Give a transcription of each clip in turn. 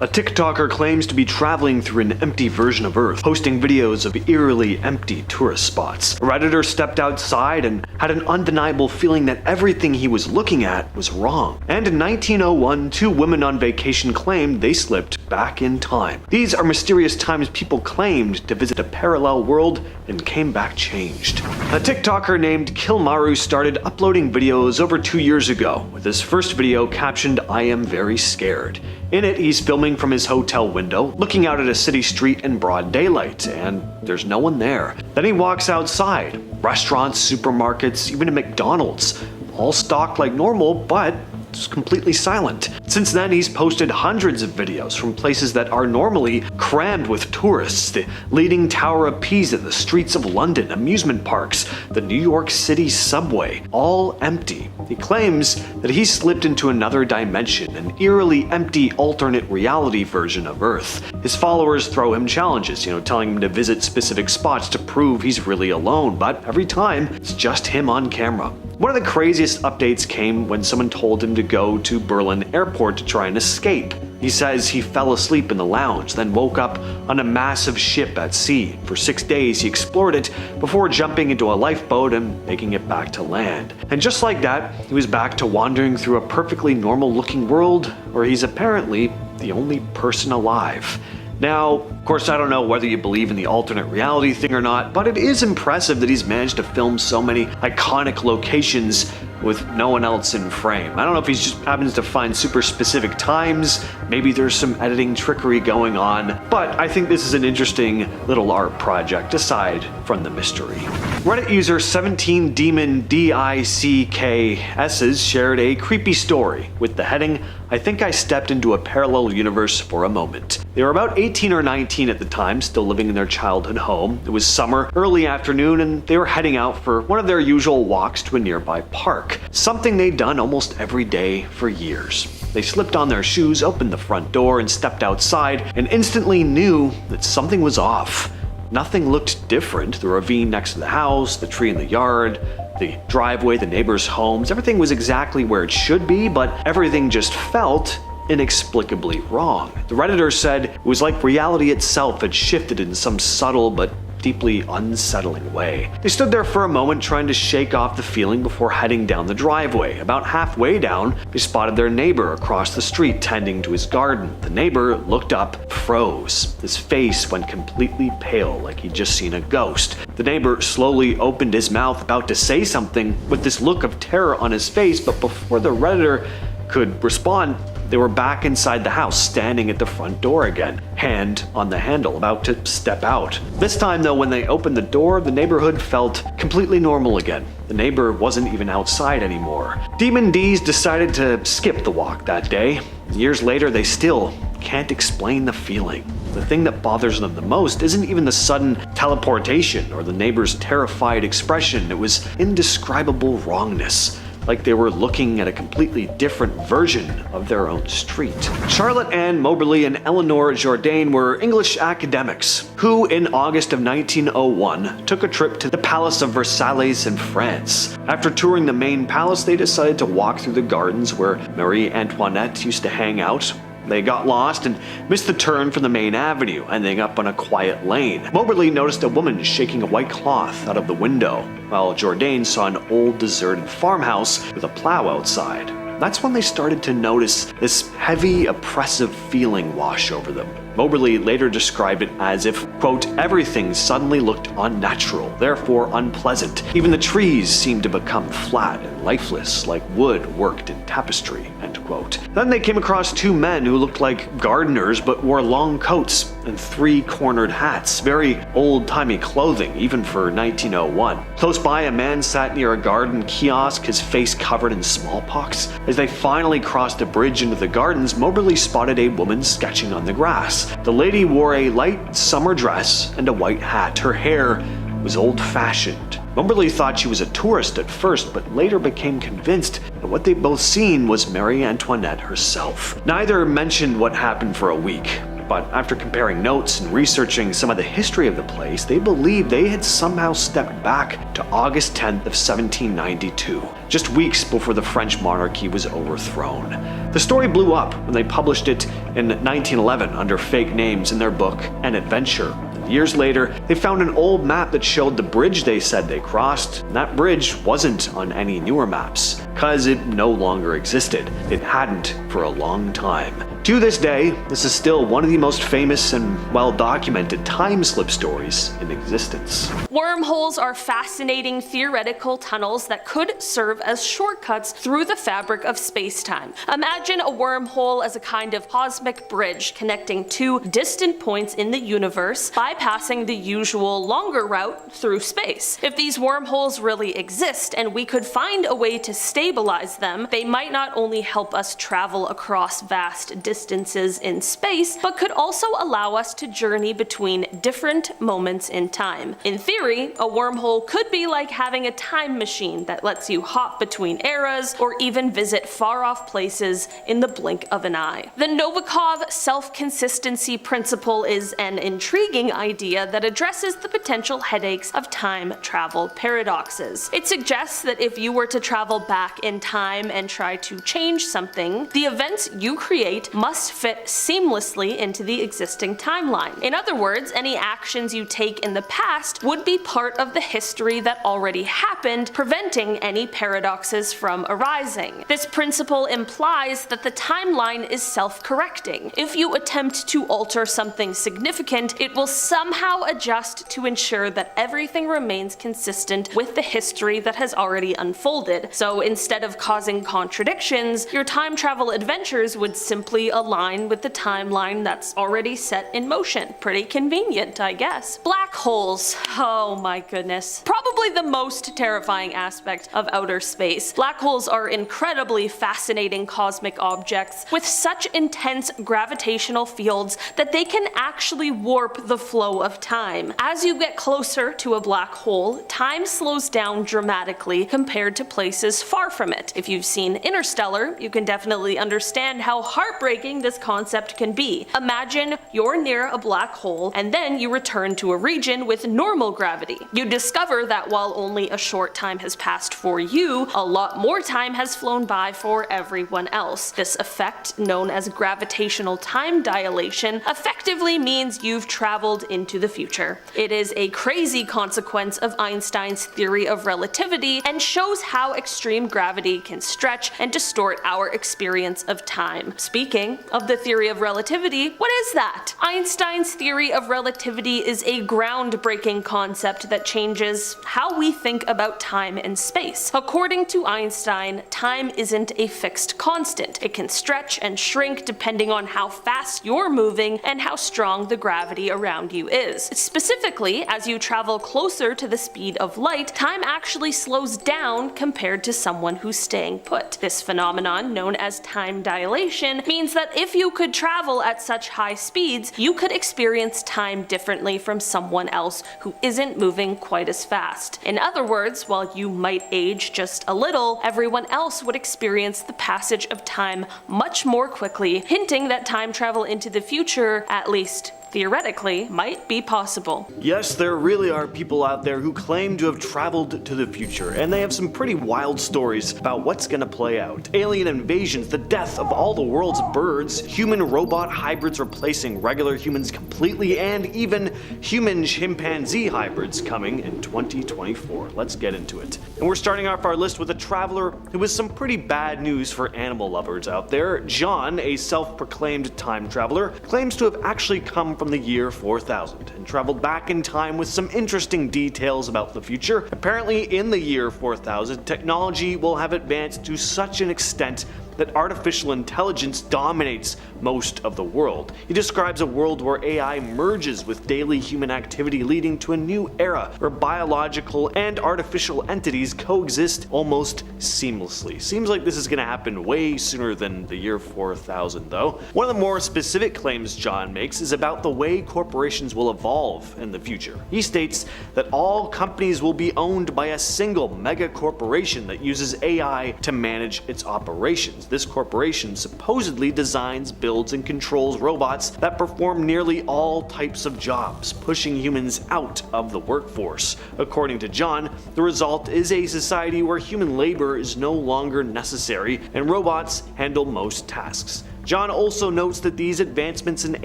A TikToker claims to be traveling through an empty version of Earth, posting videos of eerily empty tourist spots. A Redditor stepped outside and had an undeniable feeling that everything he was looking at was wrong. And in 1901, two women on vacation claimed they slipped back in time. These are mysterious times people claimed to visit a parallel world and came back changed. A TikToker named Kilmaru started uploading videos over 2 years ago, with his first video captioned, "I am very scared." In it, he's filming from his hotel window, looking out at a city street in broad daylight, and there's no one there. Then he walks outside. Restaurants, supermarkets, even a McDonald's, all stocked like normal, but it's completely silent. Since then, he's posted hundreds of videos from places that are normally crammed with tourists: the Leaning Tower of Pisa, the streets of London, amusement parks, the New York City subway, all empty. He claims that he slipped into another dimension, an eerily empty alternate reality version of Earth. His followers throw him challenges, telling him to visit specific spots to prove he's really alone, but every time, it's just him on camera. One of the craziest updates came when someone told him to go to Berlin airport to try and escape. He says he fell asleep in the lounge, then woke up on a massive ship at sea. For 6 days he explored it before jumping into a lifeboat and making it back to land. And just like that, he was back to wandering through a perfectly normal looking world where he's apparently the only person alive. Now, of course, I don't know whether you believe in the alternate reality thing or not, but it is impressive that he's managed to film so many iconic locations with no one else in frame. I don't know if he just happens to find super specific times, maybe there's some editing trickery going on, but I think this is an interesting little art project aside from the mystery. Reddit user 17DemonDickS's shared a creepy story with the heading, "I think I stepped into a parallel universe for a moment." They were about 18 or 19 at the time, still living in their childhood home. It was summer, early afternoon, and they were heading out for one of their usual walks to a nearby park. Something they'd done almost every day for years. They slipped on their shoes, opened the front door, and stepped outside, and instantly knew that something was off. Nothing looked different. The ravine next to the house, the tree in the yard, the driveway, the neighbors' homes, everything was exactly where it should be, but everything just felt inexplicably wrong. The Redditor said it was like reality itself had shifted in some subtle but deeply unsettling way. They stood there for a moment trying to shake off the feeling before heading down the driveway. About halfway down, they spotted their neighbor across the street tending to his garden. The neighbor looked up, froze. His face went completely pale like he'd just seen a ghost. The neighbor slowly opened his mouth about to say something with this look of terror on his face, but before the Redditor could respond, they were back inside the house, standing at the front door again, hand on the handle, about to step out. This time though, when they opened the door, the neighborhood felt completely normal again. The neighbor wasn't even outside anymore. Demon D's decided to skip the walk that day. Years later, they still can't explain the feeling. The thing that bothers them the most isn't even the sudden teleportation or the neighbor's terrified expression. It was indescribable wrongness, like they were looking at a completely different version of their own street. Charlotte Ann Moberly and Eleanor Jourdain were English academics who, in August of 1901, took a trip to the Palace of Versailles in France. After touring the main palace, they decided to walk through the gardens where Marie Antoinette used to hang out. They got lost and missed the turn from the main avenue, ending up on a quiet lane. Moberly noticed a woman shaking a white cloth out of the window, while Jourdain saw an old deserted farmhouse with a plow outside. That's when they started to notice this heavy, oppressive feeling wash over them. Moberly later described it as if, quote, "everything suddenly looked unnatural, therefore unpleasant. Even the trees seemed to become flat and lifeless, like wood worked in tapestry," end quote. Then they came across two men who looked like gardeners but wore long coats and three-cornered hats, very old-timey clothing, even for 1901. Close by, a man sat near a garden kiosk, his face covered in smallpox. As they finally crossed the bridge into the gardens, Moberly spotted a woman sketching on the grass. The lady wore a light summer dress and a white hat. Her hair was old-fashioned. Moberly thought she was a tourist at first, but later became convinced that what they'd both seen was Marie Antoinette herself. Neither mentioned what happened for a week. but after comparing notes and researching some of the history of the place, they believe they had somehow stepped back to August 10th of 1792, just weeks before the French monarchy was overthrown. The story blew up when they published it in 1911 under fake names in their book An Adventure. Years later, they found an old map that showed the bridge they said they crossed, and that bridge wasn't on any newer maps, cause it no longer existed. It hadn't for a long time. To this day, this is still one of the most famous and well-documented time slip stories in existence. Wormholes are fascinating theoretical tunnels that could serve as shortcuts through the fabric of space-time. Imagine a wormhole as a kind of cosmic bridge connecting two distant points in the universe, bypassing the usual longer route through space. If these wormholes really exist and we could find a way to stabilize them, they might not only help us travel across vast distances in space, but could also allow us to journey between different moments in time. In theory, a wormhole could be like having a time machine that lets you hop between eras or even visit far-off places in the blink of an eye. The Novikov self-consistency principle is an intriguing idea that addresses the potential headaches of time travel paradoxes. It suggests that if you were to travel back in time and try to change something, the events you create must fit seamlessly into the existing timeline. In other words, any actions you take in the past would be part of the history that already happened, preventing any paradoxes from arising. This principle implies that the timeline is self-correcting. If you attempt to alter something significant, it will somehow adjust to ensure that everything remains consistent with the history that has already unfolded. So instead of causing contradictions, your time travel adventures would simply align with the timeline that's already set in motion. Pretty convenient, I guess. Black holes. Oh my goodness. Probably the most terrifying aspect of outer space. Black holes are incredibly fascinating cosmic objects with such intense gravitational fields that they can actually warp the flow of time. As you get closer to a black hole, time slows down dramatically compared to places far from it. If you've seen Interstellar, you can definitely understand how heartbreaking this concept can be. Imagine you're near a black hole and then you return to a region with normal gravity. You discover that while only a short time has passed for you, a lot more time has flown by for everyone else. This effect, known as gravitational time dilation, effectively means you've traveled into the future. It is a crazy consequence of Einstein's theory of relativity and shows how extreme gravity can stretch and distort our experience of time. Speaking of the theory of relativity, what is that? Einstein's theory of relativity is a groundbreaking concept that changes how we think about time and space. According to Einstein, time isn't a fixed constant. It can stretch and shrink depending on how fast you're moving and how strong the gravity around you is. Specifically, as you travel closer to the speed of light, time actually slows down compared to someone who's staying put. This phenomenon, known as time dilation, means that if you could travel at such high speeds, you could experience time differently from someone else who isn't moving quite as fast. In other words, while you might age just a little, everyone else would experience the passage of time much more quickly, hinting that time travel into the future, at least theoretically, might be possible. Yes, there really are people out there who claim to have traveled to the future, and they have some pretty wild stories about what's gonna play out. Alien invasions, the death of all the world's birds, human-robot hybrids replacing regular humans completely, and even human-chimpanzee hybrids coming in 2024. Let's get into it. And we're starting off our list with a traveler who has some pretty bad news for animal lovers out there. John, a self-proclaimed time traveler, claims to have actually come from the year 4000 and traveled back in time with some interesting details about the future. Apparently, in the year 4000, technology will have advanced to such an extent that artificial intelligence dominates most of the world. He describes a world where AI merges with daily human activity, leading to a new era where biological and artificial entities coexist almost seamlessly. Seems like this is going to happen way sooner than the year 4000 though. One of the more specific claims John makes is about the way corporations will evolve in the future. He states that all companies will be owned by a single mega corporation that uses AI to manage its operations. Intelligence. This corporation supposedly designs, builds, and controls robots that perform nearly all types of jobs, pushing humans out of the workforce. According to John, the result is a society where human labor is no longer necessary and robots handle most tasks. John also notes that these advancements in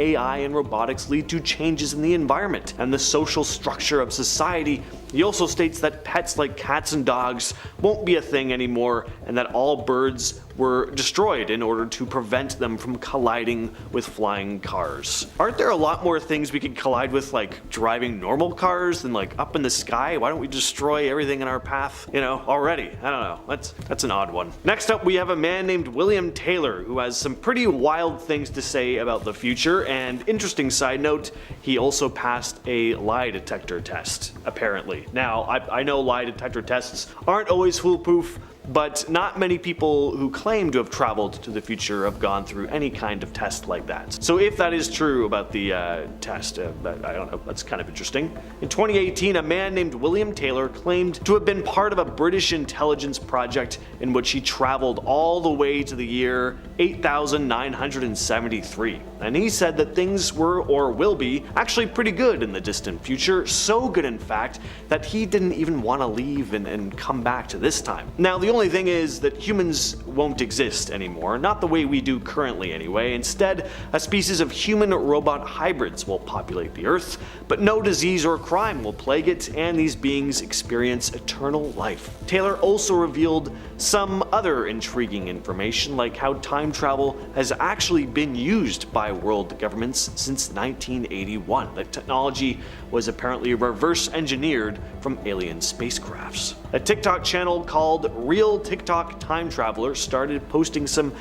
AI and robotics lead to changes in the environment and the social structure of society. He also states that pets like cats and dogs won't be a thing anymore, and that all birds were destroyed in order to prevent them from colliding with flying cars. Aren't there a lot more things we could collide with, like driving normal cars, than like up in the sky? Why don't we destroy everything in our path, already? I don't know. That's an odd one. Next up, we have a man named William Taylor, who has some pretty wild things to say about the future, and interesting side note, he also passed a lie detector test, apparently. Now, I know lie detector tests aren't always foolproof, but not many people who claim to have traveled to the future have gone through any kind of test like that. So if that is true about the test, I don't know, that's kind of interesting. In 2018, a man named William Taylor claimed to have been part of a British intelligence project in which he traveled all the way to the year 8973. And he said that things were, or will be, actually pretty good in the distant future, so good in fact that he didn't even want to leave and come back to this time. Now, the only thing is that humans won't exist anymore, not the way we do currently anyway. Instead, a species of human-robot hybrids will populate the Earth, but no disease or crime will plague it, and these beings experience eternal life. Taylor also revealed some other intriguing information, like how time travel has actually been used by world governments since 1981. The technology was apparently reverse engineered from alien spacecrafts. A TikTok channel called Real TikTok Time Traveler started posting some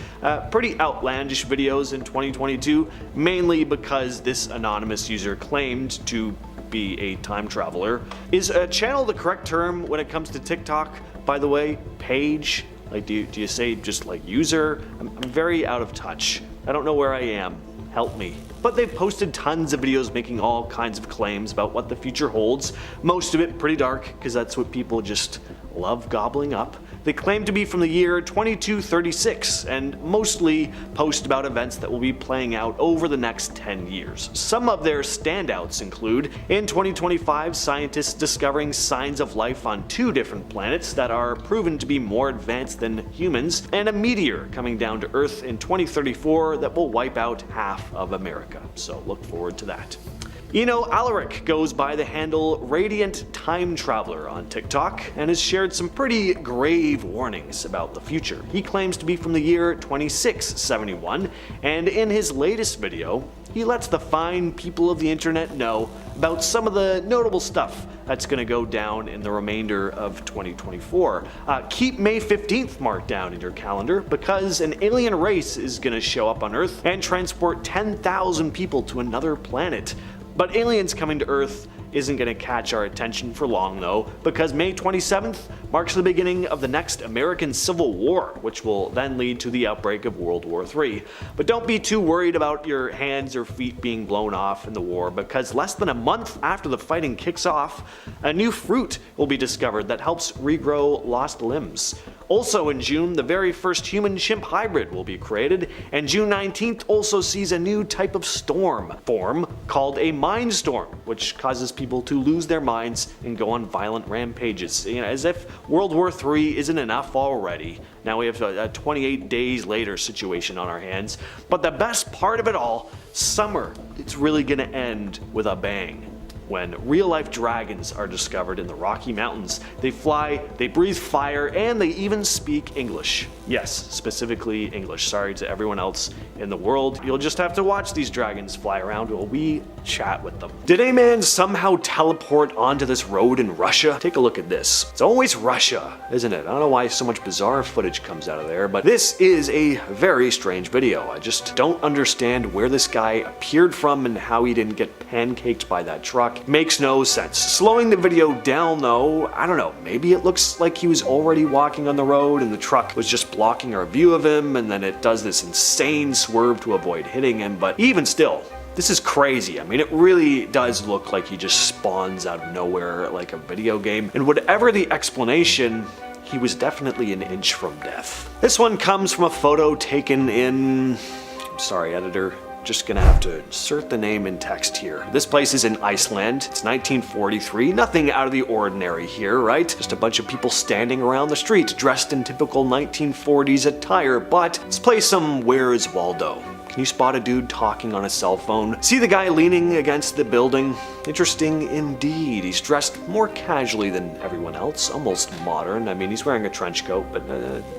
pretty outlandish videos in 2022, mainly because this anonymous user claimed to be a time traveler. Is a channel the correct term when it comes to TikTok, by the way? Page? Like, do you say just like user? I'm very out of touch. I don't know where I am. Help me. But they've posted tons of videos making all kinds of claims about what the future holds, most of it pretty dark, because that's what people just love gobbling up. They claim to be from the year 2236 and mostly post about events that will be playing out over the next 10 years. Some of their standouts include, in 2025, scientists discovering signs of life on 2 different planets that are proven to be more advanced than humans, and a meteor coming down to Earth in 2034 that will wipe out half of America. So look forward to that. Alaric goes by the handle Radiant Time Traveler on TikTok and has shared some pretty grave warnings about the future. He claims to be from the year 2671, and in his latest video, he lets the fine people of the internet know about some of the notable stuff that's going to go down in the remainder of 2024. Keep May 15th marked down in your calendar, because an alien race is going to show up on Earth and transport 10,000 people to another planet. But aliens coming to Earth isn't going to catch our attention for long though, because May 27th marks the beginning of the next American Civil War, which will then lead to the outbreak of World War III. But don't be too worried about your hands or feet being blown off in the war, because less than a month after the fighting kicks off, a new fruit will be discovered that helps regrow lost limbs. Also in June, the very first human-chimp hybrid will be created, and June 19th also sees a new type of storm form called a mind storm, which causes people to lose their minds and go on violent rampages. As if World War III isn't enough already. Now we have a 28 days later situation on our hands. But the best part of it all, summer, it's really gonna end with a bang. When real-life dragons are discovered in the Rocky Mountains. They fly, they breathe fire, and they even speak English. Yes, specifically English. Sorry to everyone else in the world. You'll just have to watch these dragons fly around while we chat with them. Did a man somehow teleport onto this road in Russia? Take a look at this. It's always Russia, isn't it? I don't know why so much bizarre footage comes out of there, but this is a very strange video. I just don't understand where this guy appeared from and how he didn't get pancaked by that truck. Makes no sense. Slowing the video down though, I don't know, maybe it looks like he was already walking on the road and the truck was just blocking our view of him, and then it does this insane swerve to avoid hitting him. But even still, this is crazy. I mean, it really does look like he just spawns out of nowhere like a video game. And whatever the explanation, he was definitely an inch from death. This one comes from a photo taken in... I'm sorry, editor. Just gonna have to insert the name in text here. This place is in Iceland. It's 1943. Nothing out of the ordinary here, right? Just a bunch of people standing around the street dressed in typical 1940s attire, but let's play some Where's Waldo. Can you spot a dude talking on a cell phone? See the guy leaning against the building? Interesting indeed. He's dressed more casually than everyone else, almost modern. I mean, he's wearing a trench coat, but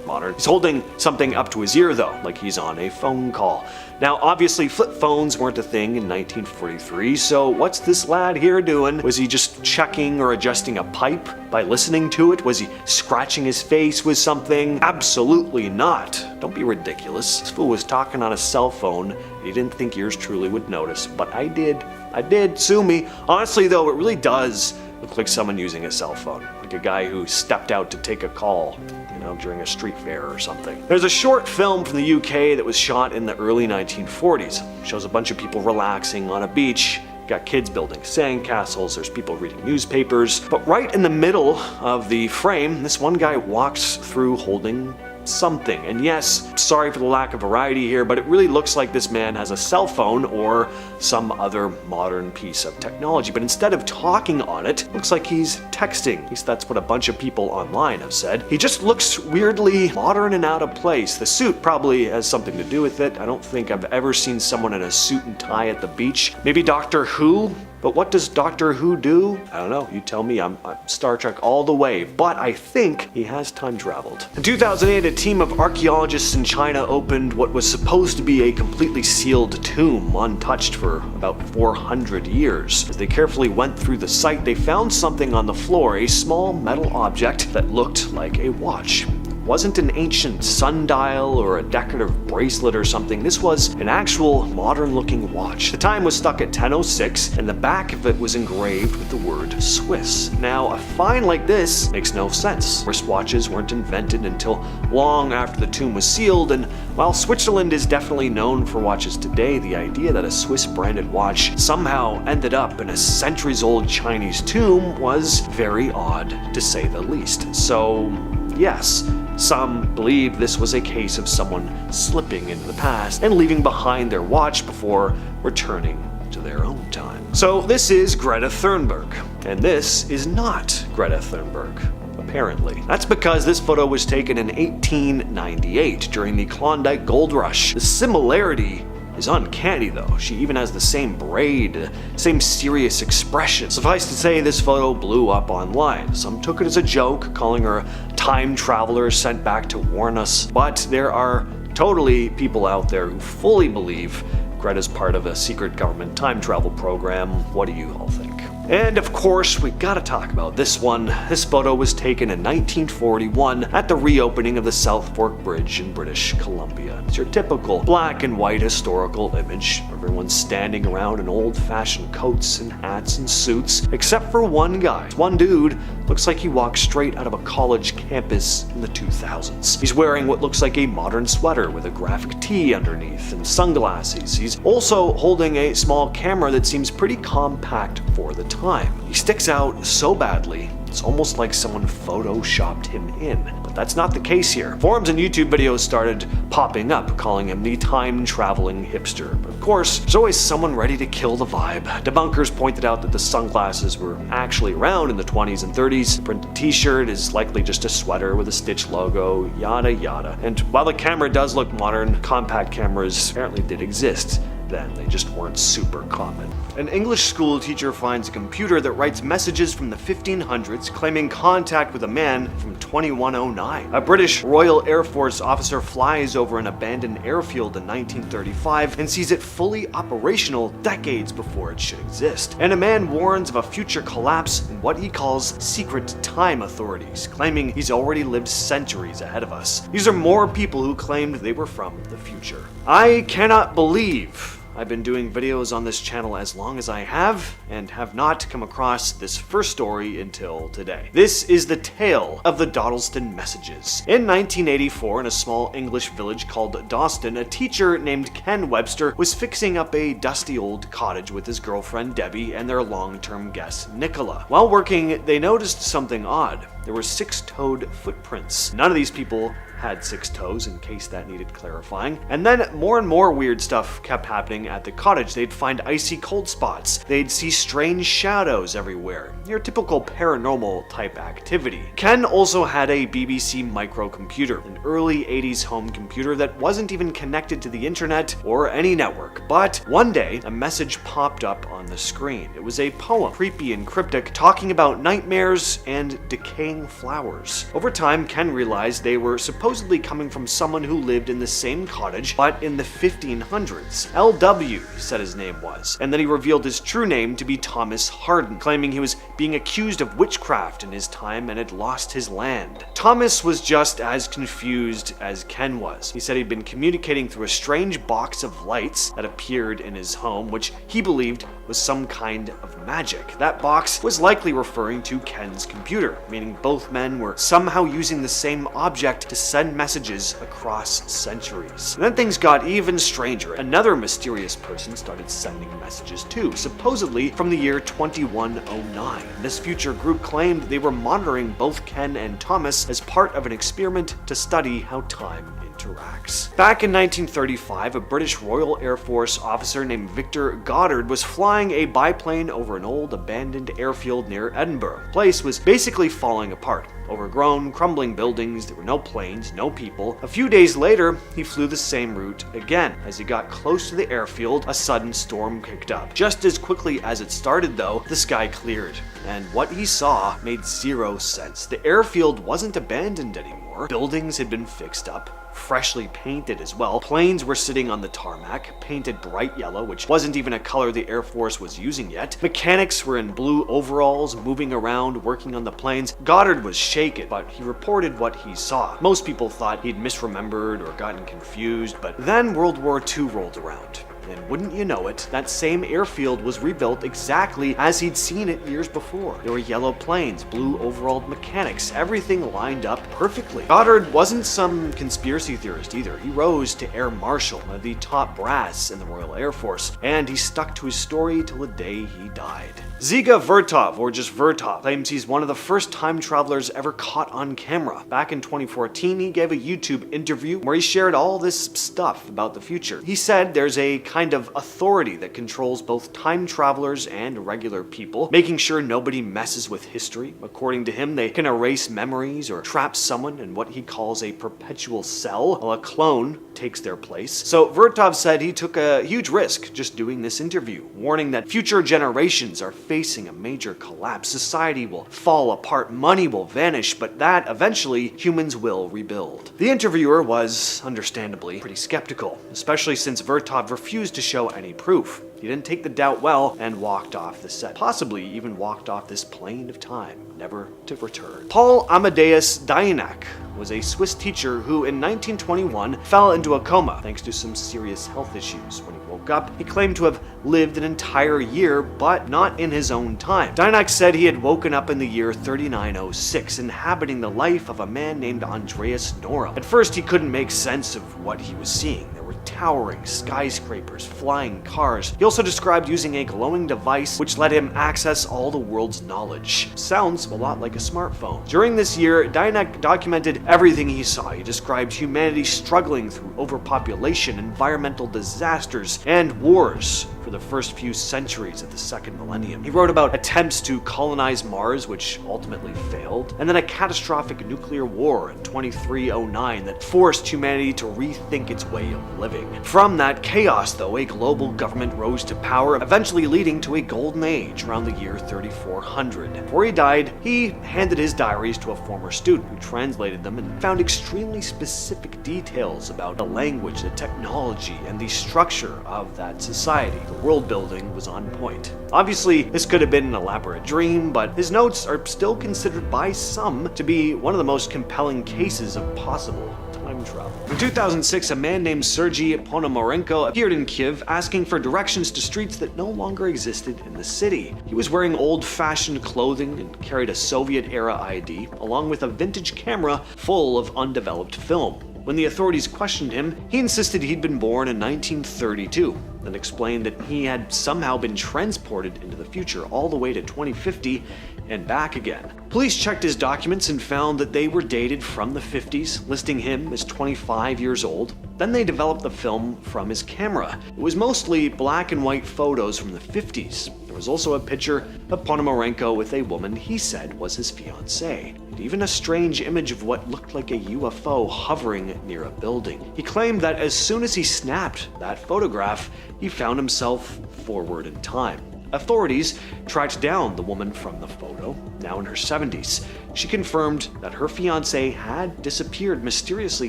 modern. He's holding something up to his ear though, like he's on a phone call. Now, obviously flip phones weren't a thing in 1943, so what's this lad here doing? Was he just checking or adjusting a pipe by listening to it? Was he scratching his face with something? Absolutely not. Don't be ridiculous. This fool was talking on a cell phone. He didn't think yours truly would notice, but I did. I did. Sue me. Honestly though, it really does look like someone using a cell phone. Like a guy who stepped out to take a call, you know, during a street fair or something. There's a short film from the UK that was shot in the early 1940s. It shows a bunch of people relaxing on a beach. Got kids building sandcastles, there's people reading newspapers. But right in the middle of the frame, this one guy walks through holding something. And yes, sorry for the lack of variety here, but it really looks like this man has a cell phone or some other modern piece of technology. But instead of talking on it, looks like he's texting. At least that's what a bunch of people online have said. He just looks weirdly modern and out of place. The suit probably has something to do with it. I don't think I've ever seen someone in a suit and tie at the beach. Maybe Doctor Who? But what does Doctor Who do? I don't know, you tell me. I'm Star Trek all the way, but I think he has time traveled. In 2008, a team of archaeologists in China opened what was supposed to be a completely sealed tomb, untouched for about 400 years. As they carefully went through the site, they found something on the floor, a small metal object that looked like a watch. Wasn't an ancient sundial or a decorative bracelet or something. This was an actual modern-looking watch. The time was stuck at 10:06, and the back of it was engraved with the word Swiss. Now, a find like this makes no sense. Wristwatches weren't invented until long after the tomb was sealed, and while Switzerland is definitely known for watches today, the idea that a Swiss-branded watch somehow ended up in a centuries-old Chinese tomb was very odd, to say the least. So, yes, some believe this was a case of someone slipping into the past and leaving behind their watch before returning to their own time. So this is Greta Thunberg, and this is not Greta Thunberg. Apparently. That's because this photo was taken in 1898 during the Klondike Gold Rush. The similarity is uncanny though. She even has the same braid, same serious expression. Suffice to say, this photo blew up online. Some took it as a joke, calling her a time traveler sent back to warn us, but there are totally people out there who fully believe Greta's part of a secret government time travel program. What do you all think? And of course, we gotta talk about this one. This photo was taken in 1941 at the reopening of the South Fork Bridge in British Columbia. It's your typical black and white historical image. Everyone's standing around in old-fashioned coats and hats and suits, except for one guy. One dude looks like he walked straight out of a college campus in the 2000s. He's wearing what looks like a modern sweater with a graphic tee underneath and sunglasses. He's also holding a small camera that seems pretty compact for the time. He sticks out so badly, it's almost like someone photoshopped him in. But that's not the case here. Forums and YouTube videos started popping up, calling him the time-traveling hipster. But of course, there's always someone ready to kill the vibe. Debunkers pointed out that the sunglasses were actually around in the 20s and 30s. The printed t-shirt is likely just a sweater with a Stitch logo, yada yada. And while the camera does look modern, compact cameras apparently did exist then. They just weren't super common. An English school teacher finds a computer that writes messages from the 1500s claiming contact with a man from 2109. A British Royal Air Force officer flies over an abandoned airfield in 1935 and sees it fully operational decades before it should exist. And a man warns of a future collapse in what he calls secret time authorities, claiming he's already lived centuries ahead of us. These are more people who claimed they were from the future. I cannot believe I've been doing videos on this channel as long as I have, and have not come across this first story until today. This is the tale of the Dawdleston Messages. In 1984, in a small English village called Dawston, a teacher named Ken Webster was fixing up a dusty old cottage with his girlfriend Debbie and their long-term guest Nicola. While working, they noticed something odd. there were 6-toed footprints. None of these people had 6 toes, in case that needed clarifying. And then more and more weird stuff kept happening at the cottage. They'd find icy cold spots. They'd see strange shadows everywhere. Your typical paranormal type activity. Ken also had a BBC microcomputer, an early 80s home computer that wasn't even connected to the internet or any network. But one day, a message popped up on the screen. It was a poem, creepy and cryptic, talking about nightmares and decaying flowers. Over time, Ken realized they were supposedly coming from someone who lived in the same cottage, but in the 1500s. L.W. he said his name was, and then he revealed his true name to be Thomas Harden, claiming he was being accused of witchcraft in his time and had lost his land. Thomas was just as confused as Ken was. He said he'd been communicating through a strange box of lights that appeared in his home, which he believed was some kind of magic. That box was likely referring to Ken's computer, meaning both men were somehow using the same object to send messages across centuries. And then things got even stranger. Another mysterious person started sending messages too, supposedly from the year 2109. This future group claimed they were monitoring both Ken and Thomas as part of an experiment to study how time interacts. Back in 1935, a British Royal Air Force officer named Victor Goddard was flying a biplane over an old abandoned airfield near Edinburgh. The place was basically falling apart. Overgrown, crumbling buildings, there were no planes, no people. A few days later, he flew the same route again. As he got close to the airfield, a sudden storm kicked up. Just as quickly as it started though, the sky cleared. And what he saw made zero sense. The airfield wasn't abandoned anymore. Buildings had been fixed up, freshly painted as well. Planes were sitting on the tarmac, painted bright yellow, which wasn't even a color the Air Force was using yet. Mechanics were in blue overalls, moving around, working on the planes. Goddard was shaken, but he reported what he saw. Most people thought he'd misremembered or gotten confused, but then World War II rolled around. And wouldn't you know it, that same airfield was rebuilt exactly as he'd seen it years before. There were yellow planes, blue overalled mechanics, everything lined up perfectly. Goddard wasn't some conspiracy theorist either. He rose to Air Marshal, one of the top brass in the Royal Air Force, and he stuck to his story till the day he died. Dziga Vertov, or just Vertov, claims he's one of the first time travelers ever caught on camera. Back in 2014, he gave a YouTube interview where he shared all this stuff about the future. He said there's a kind of authority that controls both time travelers and regular people, making sure nobody messes with history. According to him, they can erase memories or trap someone in what he calls a perpetual cell, while a clone takes their place. So Vertov said he took a huge risk just doing this interview, warning that future generations are facing a major collapse. Society will fall apart, money will vanish, but that eventually humans will rebuild. The interviewer was, understandably, pretty skeptical, especially since Vertov refused to show any proof. He didn't take the doubt well and walked off the set, possibly even walked off this plane of time, never to return. Paul Amadeus Dyanak was a Swiss teacher who in 1921 fell into a coma thanks to some serious health issues. When he woke up, he claimed to have lived an entire year, but not in his own time. Dyanak said he had woken up in the year 3906, inhabiting the life of a man named Andreas Nora. At first, he couldn't make sense of what he was seeing. There were towering skyscrapers, flying cars. He also described using a glowing device which let him access all the world's knowledge. Sounds a lot like a smartphone. During this year, Dyanak documented everything he saw. He described humanity struggling through overpopulation, environmental disasters, and wars for the first few centuries of the second millennium. He wrote about attempts to colonize Mars, which ultimately failed, and then a catastrophic nuclear war in 2309 that forced humanity to rethink its way of living. From that chaos, though, a global government rose to power, eventually leading to a golden age around the year 3400. Before he died, he handed his diaries to a former student who translated them and found extremely specific details about the language, the technology, and the structure of that society. The world building was on point. Obviously, this could have been an elaborate dream, but his notes are still considered by some to be one of the most compelling cases of possible time travel. In 2006, a man named Sergei Ponomarenko appeared in Kiev asking for directions to streets that no longer existed in the city. He was wearing old-fashioned clothing and carried a Soviet-era ID, along with a vintage camera full of undeveloped film. When the authorities questioned him, he insisted he'd been born in 1932 and explained that he had somehow been transported into the future all the way to 2050 and back again. Police checked his documents and found that they were dated from the 50s, listing him as 25 years old. Then they developed the film from his camera. It was mostly black and white photos from the 50s. There was also a picture of Ponomarenko with a woman he said was his fiancée, and even a strange image of what looked like a UFO hovering near a building. He claimed that as soon as he snapped that photograph, he found himself forward in time. Authorities tracked down the woman from the photo, now in her 70s. She confirmed that her fiancé had disappeared mysteriously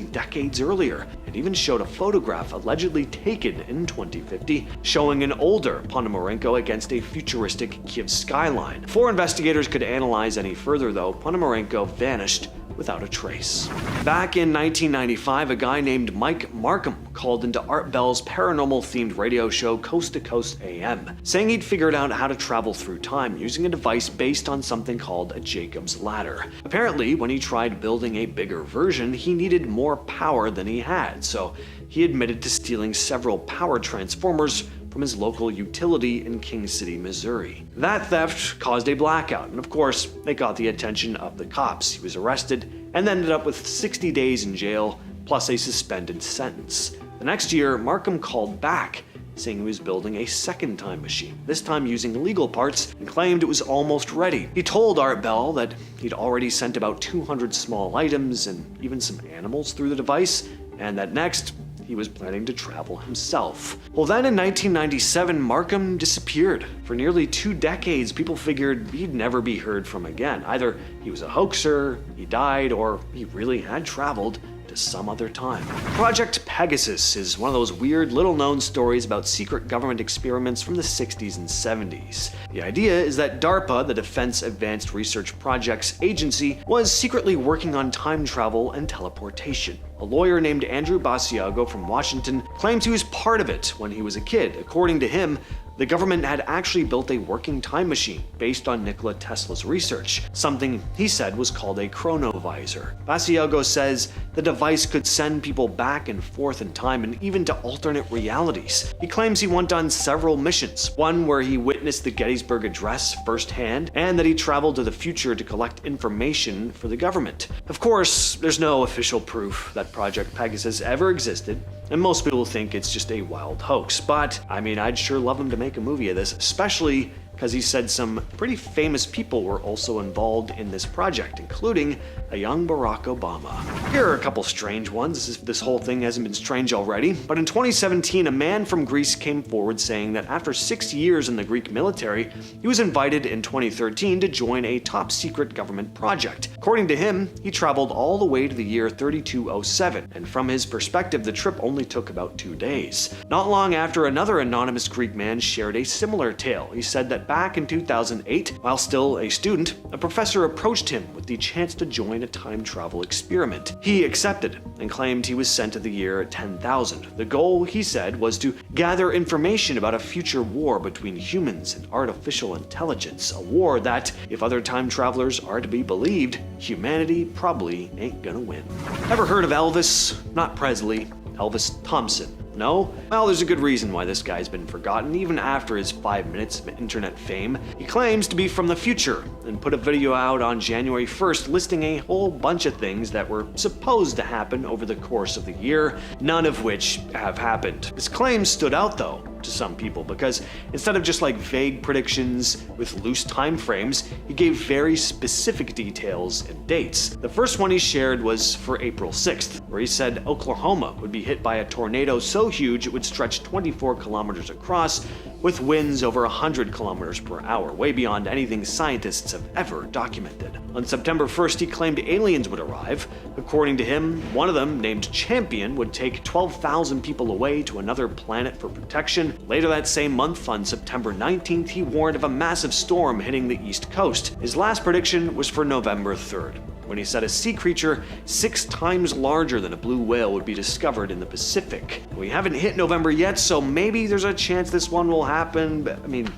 decades earlier, and even showed a photograph allegedly taken in 2050 showing an older Ponomarenko against a futuristic Kiev skyline. Before investigators could analyze any further, though, Ponomarenko vanished without a trace. Back in 1995, a guy named Mike Markham called into Art Bell's paranormal-themed radio show Coast to Coast AM, saying he'd figured out how to travel through time using a device based on something called a Jacob's ladder. Apparently, when he tried building a bigger version, he needed more power than he had, so he admitted to stealing several power transformers from his local utility in King City, Missouri. That theft caused a blackout, and of course, it got the attention of the cops. He was arrested and ended up with 60 days in jail, plus a suspended sentence. The next year, Markham called back, saying he was building a second time machine, this time using legal parts, and claimed it was almost ready. He told Art Bell that he'd already sent about 200 small items and even some animals through the device, and that next, he was planning to travel himself. Well, then in 1997, Markham disappeared. For nearly 2 decades, people figured he'd never be heard from again. Either he was a hoaxer, he died, or he really had traveled to some other time. Project Pegasus is one of those weird, little-known stories about secret government experiments from the 60s and 70s. The idea is that DARPA, the Defense Advanced Research Projects Agency, was secretly working on time travel and teleportation. A lawyer named Andrew Basiago from Washington claimed he was part of it when he was a kid. According to him, the government had actually built a working time machine based on Nikola Tesla's research, something he said was called a chronovisor. Basiago says the device could send people back and forth in time and even to alternate realities. He claims he went on several missions, one where he witnessed the Gettysburg Address firsthand, and that he traveled to the future to collect information for the government. Of course, there's no official proof that Project Pegasus ever existed, and most people think it's just a wild hoax. But, I mean, I'd sure love him to make a movie of this, especially because he said some pretty famous people were also involved in this project, including a young Barack Obama. Here are a couple strange ones, as if this whole thing hasn't been strange already. But in 2017, a man from Greece came forward saying that after 6 years in the Greek military, he was invited in 2013 to join a top-secret government project. According to him, he traveled all the way to the year 3207, and from his perspective, the trip only took about 2 days. Not long after, another anonymous Greek man shared a similar tale. He said that back in 2008, while still a student, a professor approached him with the chance to join a time travel experiment. He accepted and claimed he was sent to the year 10,000. The goal, he said, was to gather information about a future war between humans and artificial intelligence, a war that, if other time travelers are to be believed, humanity probably ain't gonna win. Ever heard of Elvis? Not Presley, Elvis Thompson. No? Well, there's a good reason why this guy's been forgotten, even after his 5 minutes of internet fame. He claims to be from the future, and put a video out on January 1st listing a whole bunch of things that were supposed to happen over the course of the year, none of which have happened. His claims stood out, though, to some people, because instead of just like vague predictions with loose time frames, he gave very specific details and dates. The first one he shared was for April 6th, where he said Oklahoma would be hit by a tornado so huge it would stretch 24 kilometers across, with winds over 100 kilometers per hour, way beyond anything scientists have ever documented. On September 1st, he claimed aliens would arrive. According to him, one of them, named Champion, would take 12,000 people away to another planet for protection. Later that same month, on September 19th, he warned of a massive storm hitting the East Coast. His last prediction was for November 3rd, when he said a sea creature 6 times larger than a blue whale would be discovered in the Pacific. We haven't hit November yet, so maybe there's a chance this one will happen, but I mean,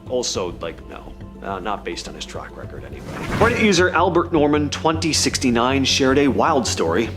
also, like, no. Not based on his track record anyway. Reddit user Albert Norman 2069 shared a wild story.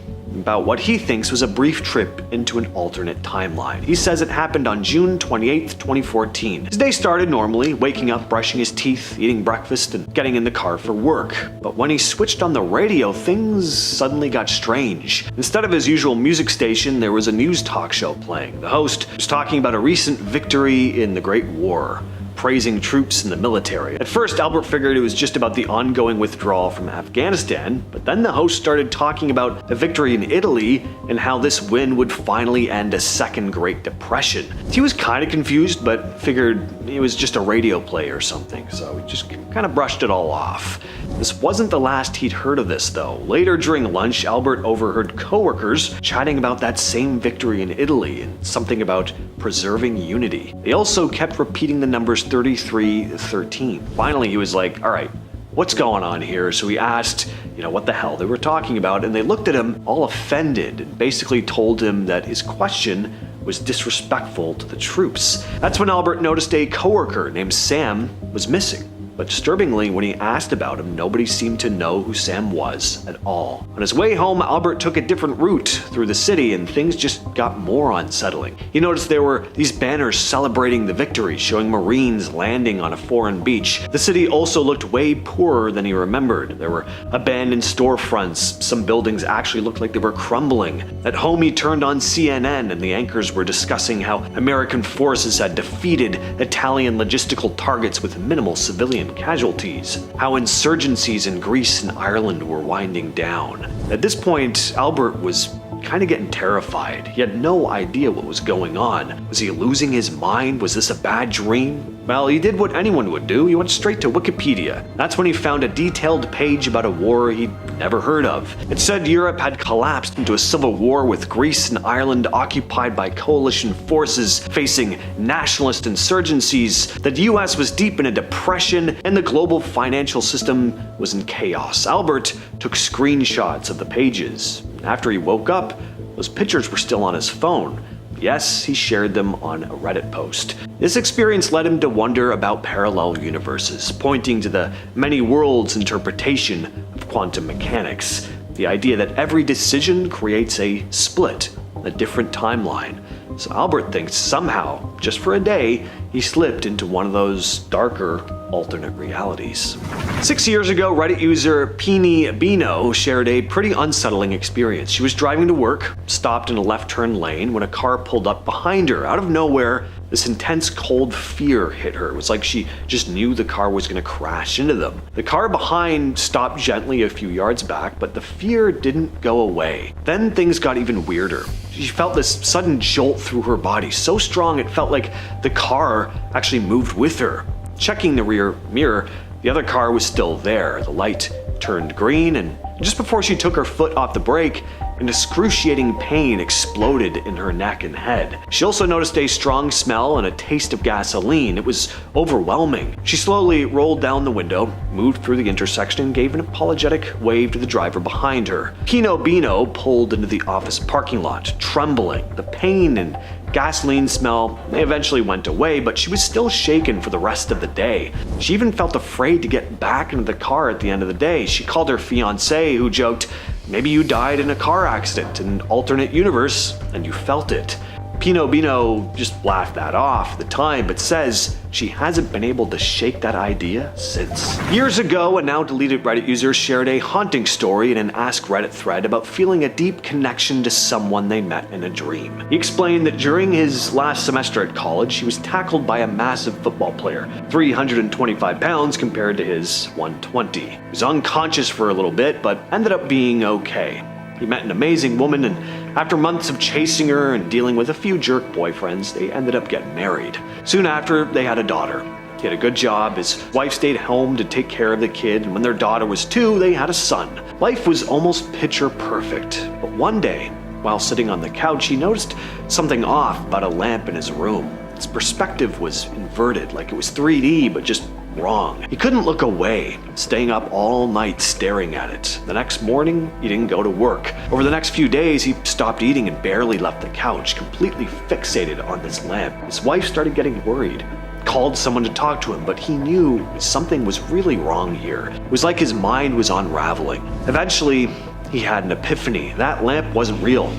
about what he thinks was a brief trip into an alternate timeline. He says it happened on June 28th, 2014. His day started normally, waking up, brushing his teeth, eating breakfast, and getting in the car for work. But when he switched on the radio, things suddenly got strange. Instead of his usual music station, there was a news talk show playing. The host was talking about a recent victory in the Great War, praising troops in the military. At first, Albert figured it was just about the ongoing withdrawal from Afghanistan, but then the host started talking about a victory in Italy and how this win would finally end a second Great Depression. He was kind of confused, but figured it was just a radio play or something, so he just kind of brushed it all off. This wasn't the last he'd heard of this, though. Later during lunch, Albert overheard coworkers chatting about that same victory in Italy and something about preserving unity. They also kept repeating the numbers 3313. Finally, he was like, all right, what's going on here? So he asked, what the hell they were talking about, and they looked at him all offended and basically told him that his question was disrespectful to the troops. That's when Albert noticed a coworker named Sam was missing. But disturbingly, when he asked about him, nobody seemed to know who Sam was at all. On his way home, Albert took a different route through the city, and things just got more unsettling. He noticed there were these banners celebrating the victory, showing Marines landing on a foreign beach. The city also looked way poorer than he remembered. There were abandoned storefronts. Some buildings actually looked like they were crumbling. At home, he turned on CNN, and the anchors were discussing how American forces had defeated Italian logistical targets with minimal civilian casualties, how insurgencies in Greece and Ireland were winding down. At this point, Albert was kind of getting terrified. He had no idea what was going on. Was he losing his mind? Was this a bad dream? Well, he did what anyone would do. He went straight to Wikipedia. That's when he found a detailed page about a war he'd never heard of. It said Europe had collapsed into a civil war with Greece and Ireland occupied by coalition forces facing nationalist insurgencies, that the US was deep in a depression, and the global financial system was in chaos. Albert took screenshots of the pages. After he woke up, those pictures were still on his phone. Yes, he shared them on a Reddit post. This experience led him to wonder about parallel universes, pointing to the many worlds interpretation of quantum mechanics. The idea that every decision creates a split, a different timeline. So Albert thinks somehow, just for a day, he slipped into one of those darker alternate realities. 6 years ago, Reddit user Peeny Bino shared a pretty unsettling experience. She was driving to work, stopped in a left turn lane when a car pulled up behind her. Out of nowhere, this intense cold fear hit her. It was like she just knew the car was going to crash into them. The car behind stopped gently a few yards back, but the fear didn't go away. Then things got even weirder. She felt this sudden jolt through her body, so strong it felt like the car actually moved with her. Checking the rear mirror, the other car was still there. The light turned green, and just before she took her foot off the brake, an excruciating pain exploded in her neck and head. She also noticed a strong smell and a taste of gasoline. It was overwhelming. She slowly rolled down the window, moved through the intersection, and gave an apologetic wave to the driver behind her. Pino Bino pulled into the office parking lot, trembling. The pain and gasoline smell, they eventually went away, but she was still shaken for the rest of the day. She even felt afraid to get back into the car at the end of the day. She called her fiancé, who joked, "Maybe you died in a car accident in an alternate universe and you felt it." Pino Bino just laughed that off at the time, but says she hasn't been able to shake that idea since. Years ago, a now deleted Reddit user shared a haunting story in an Ask Reddit thread about feeling a deep connection to someone they met in a dream. He explained that during his last semester at college, he was tackled by a massive football player, 325 pounds compared to his 120. He was unconscious for a little bit, but ended up being okay. He met an amazing woman, and after months of chasing her and dealing with a few jerk boyfriends, they ended up getting married. Soon after, they had a daughter. He had a good job, his wife stayed home to take care of the kid, and when their daughter was 2, they had a son. Life was almost picture perfect, but one day, while sitting on the couch, he noticed something off about a lamp in his room. Its perspective was inverted, like it was 3D, but just wrong. He couldn't look away, staying up all night staring at it. The next morning, he didn't go to work. Over the next few days, he stopped eating and barely left the couch, completely fixated on this lamp. His wife started getting worried, called someone to talk to him, but he knew something was really wrong here. It was like his mind was unraveling. Eventually, he had an epiphany. That lamp wasn't real.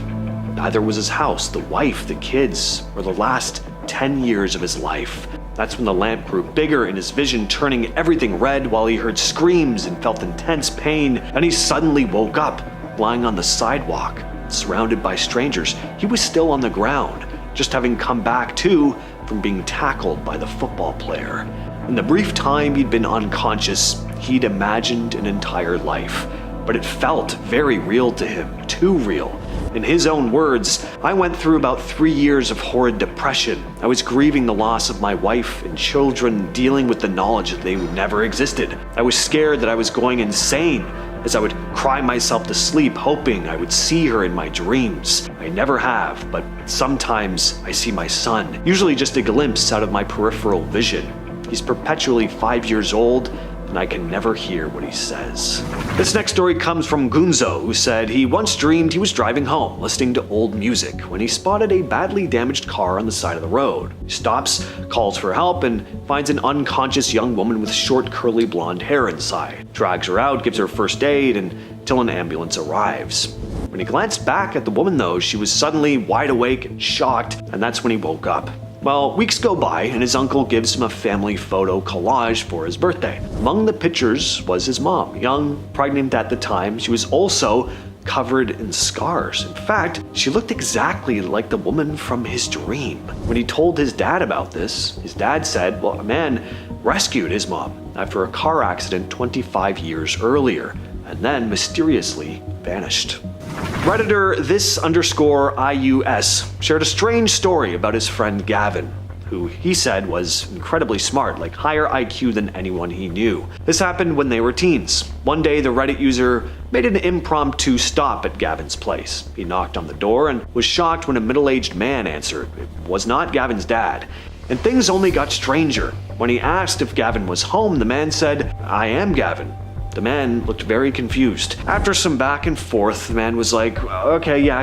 Neither was his house, the wife, the kids, or the last 10 years of his life. That's when the lamp grew bigger in his vision, turning everything red while he heard screams and felt intense pain. And he suddenly woke up, lying on the sidewalk, surrounded by strangers. He was still on the ground, just having come back too from being tackled by the football player. In the brief time he'd been unconscious, he'd imagined an entire life. But it felt very real to him, too real. In his own words, "I went through about 3 years of horrid depression. I was grieving the loss of my wife and children, dealing with the knowledge that they never existed. I was scared that I was going insane, as I would cry myself to sleep, hoping I would see her in my dreams. I never have, but sometimes I see my son, usually just a glimpse out of my peripheral vision. He's perpetually 5 years old, and I can never hear what he says." This next story comes from Gunzo, who said he once dreamed he was driving home, listening to old music, when he spotted a badly damaged car on the side of the road. He stops, calls for help, and finds an unconscious young woman with short curly blonde hair inside. Drags her out, gives her first aid, until an ambulance arrives. When he glanced back at the woman though, she was suddenly wide awake and shocked, and that's when he woke up. Well, weeks go by, and his uncle gives him a family photo collage for his birthday. Among the pictures was his mom, young, pregnant at the time. She was also covered in scars. In fact, she looked exactly like the woman from his dream. When he told his dad about this, his dad said, well, a man rescued his mom after a car accident 25 years earlier, and then mysteriously vanished. Redditor this_IUS shared a strange story about his friend Gavin, who he said was incredibly smart, like higher IQ than anyone he knew. This happened when they were teens. One day, the Reddit user made an impromptu stop at Gavin's place. He knocked on the door and was shocked when a middle-aged man answered. It was not Gavin's dad. And things only got stranger. When he asked if Gavin was home, the man said, "I am Gavin." The man looked very confused. After some back and forth, the man was like, "Okay, yeah,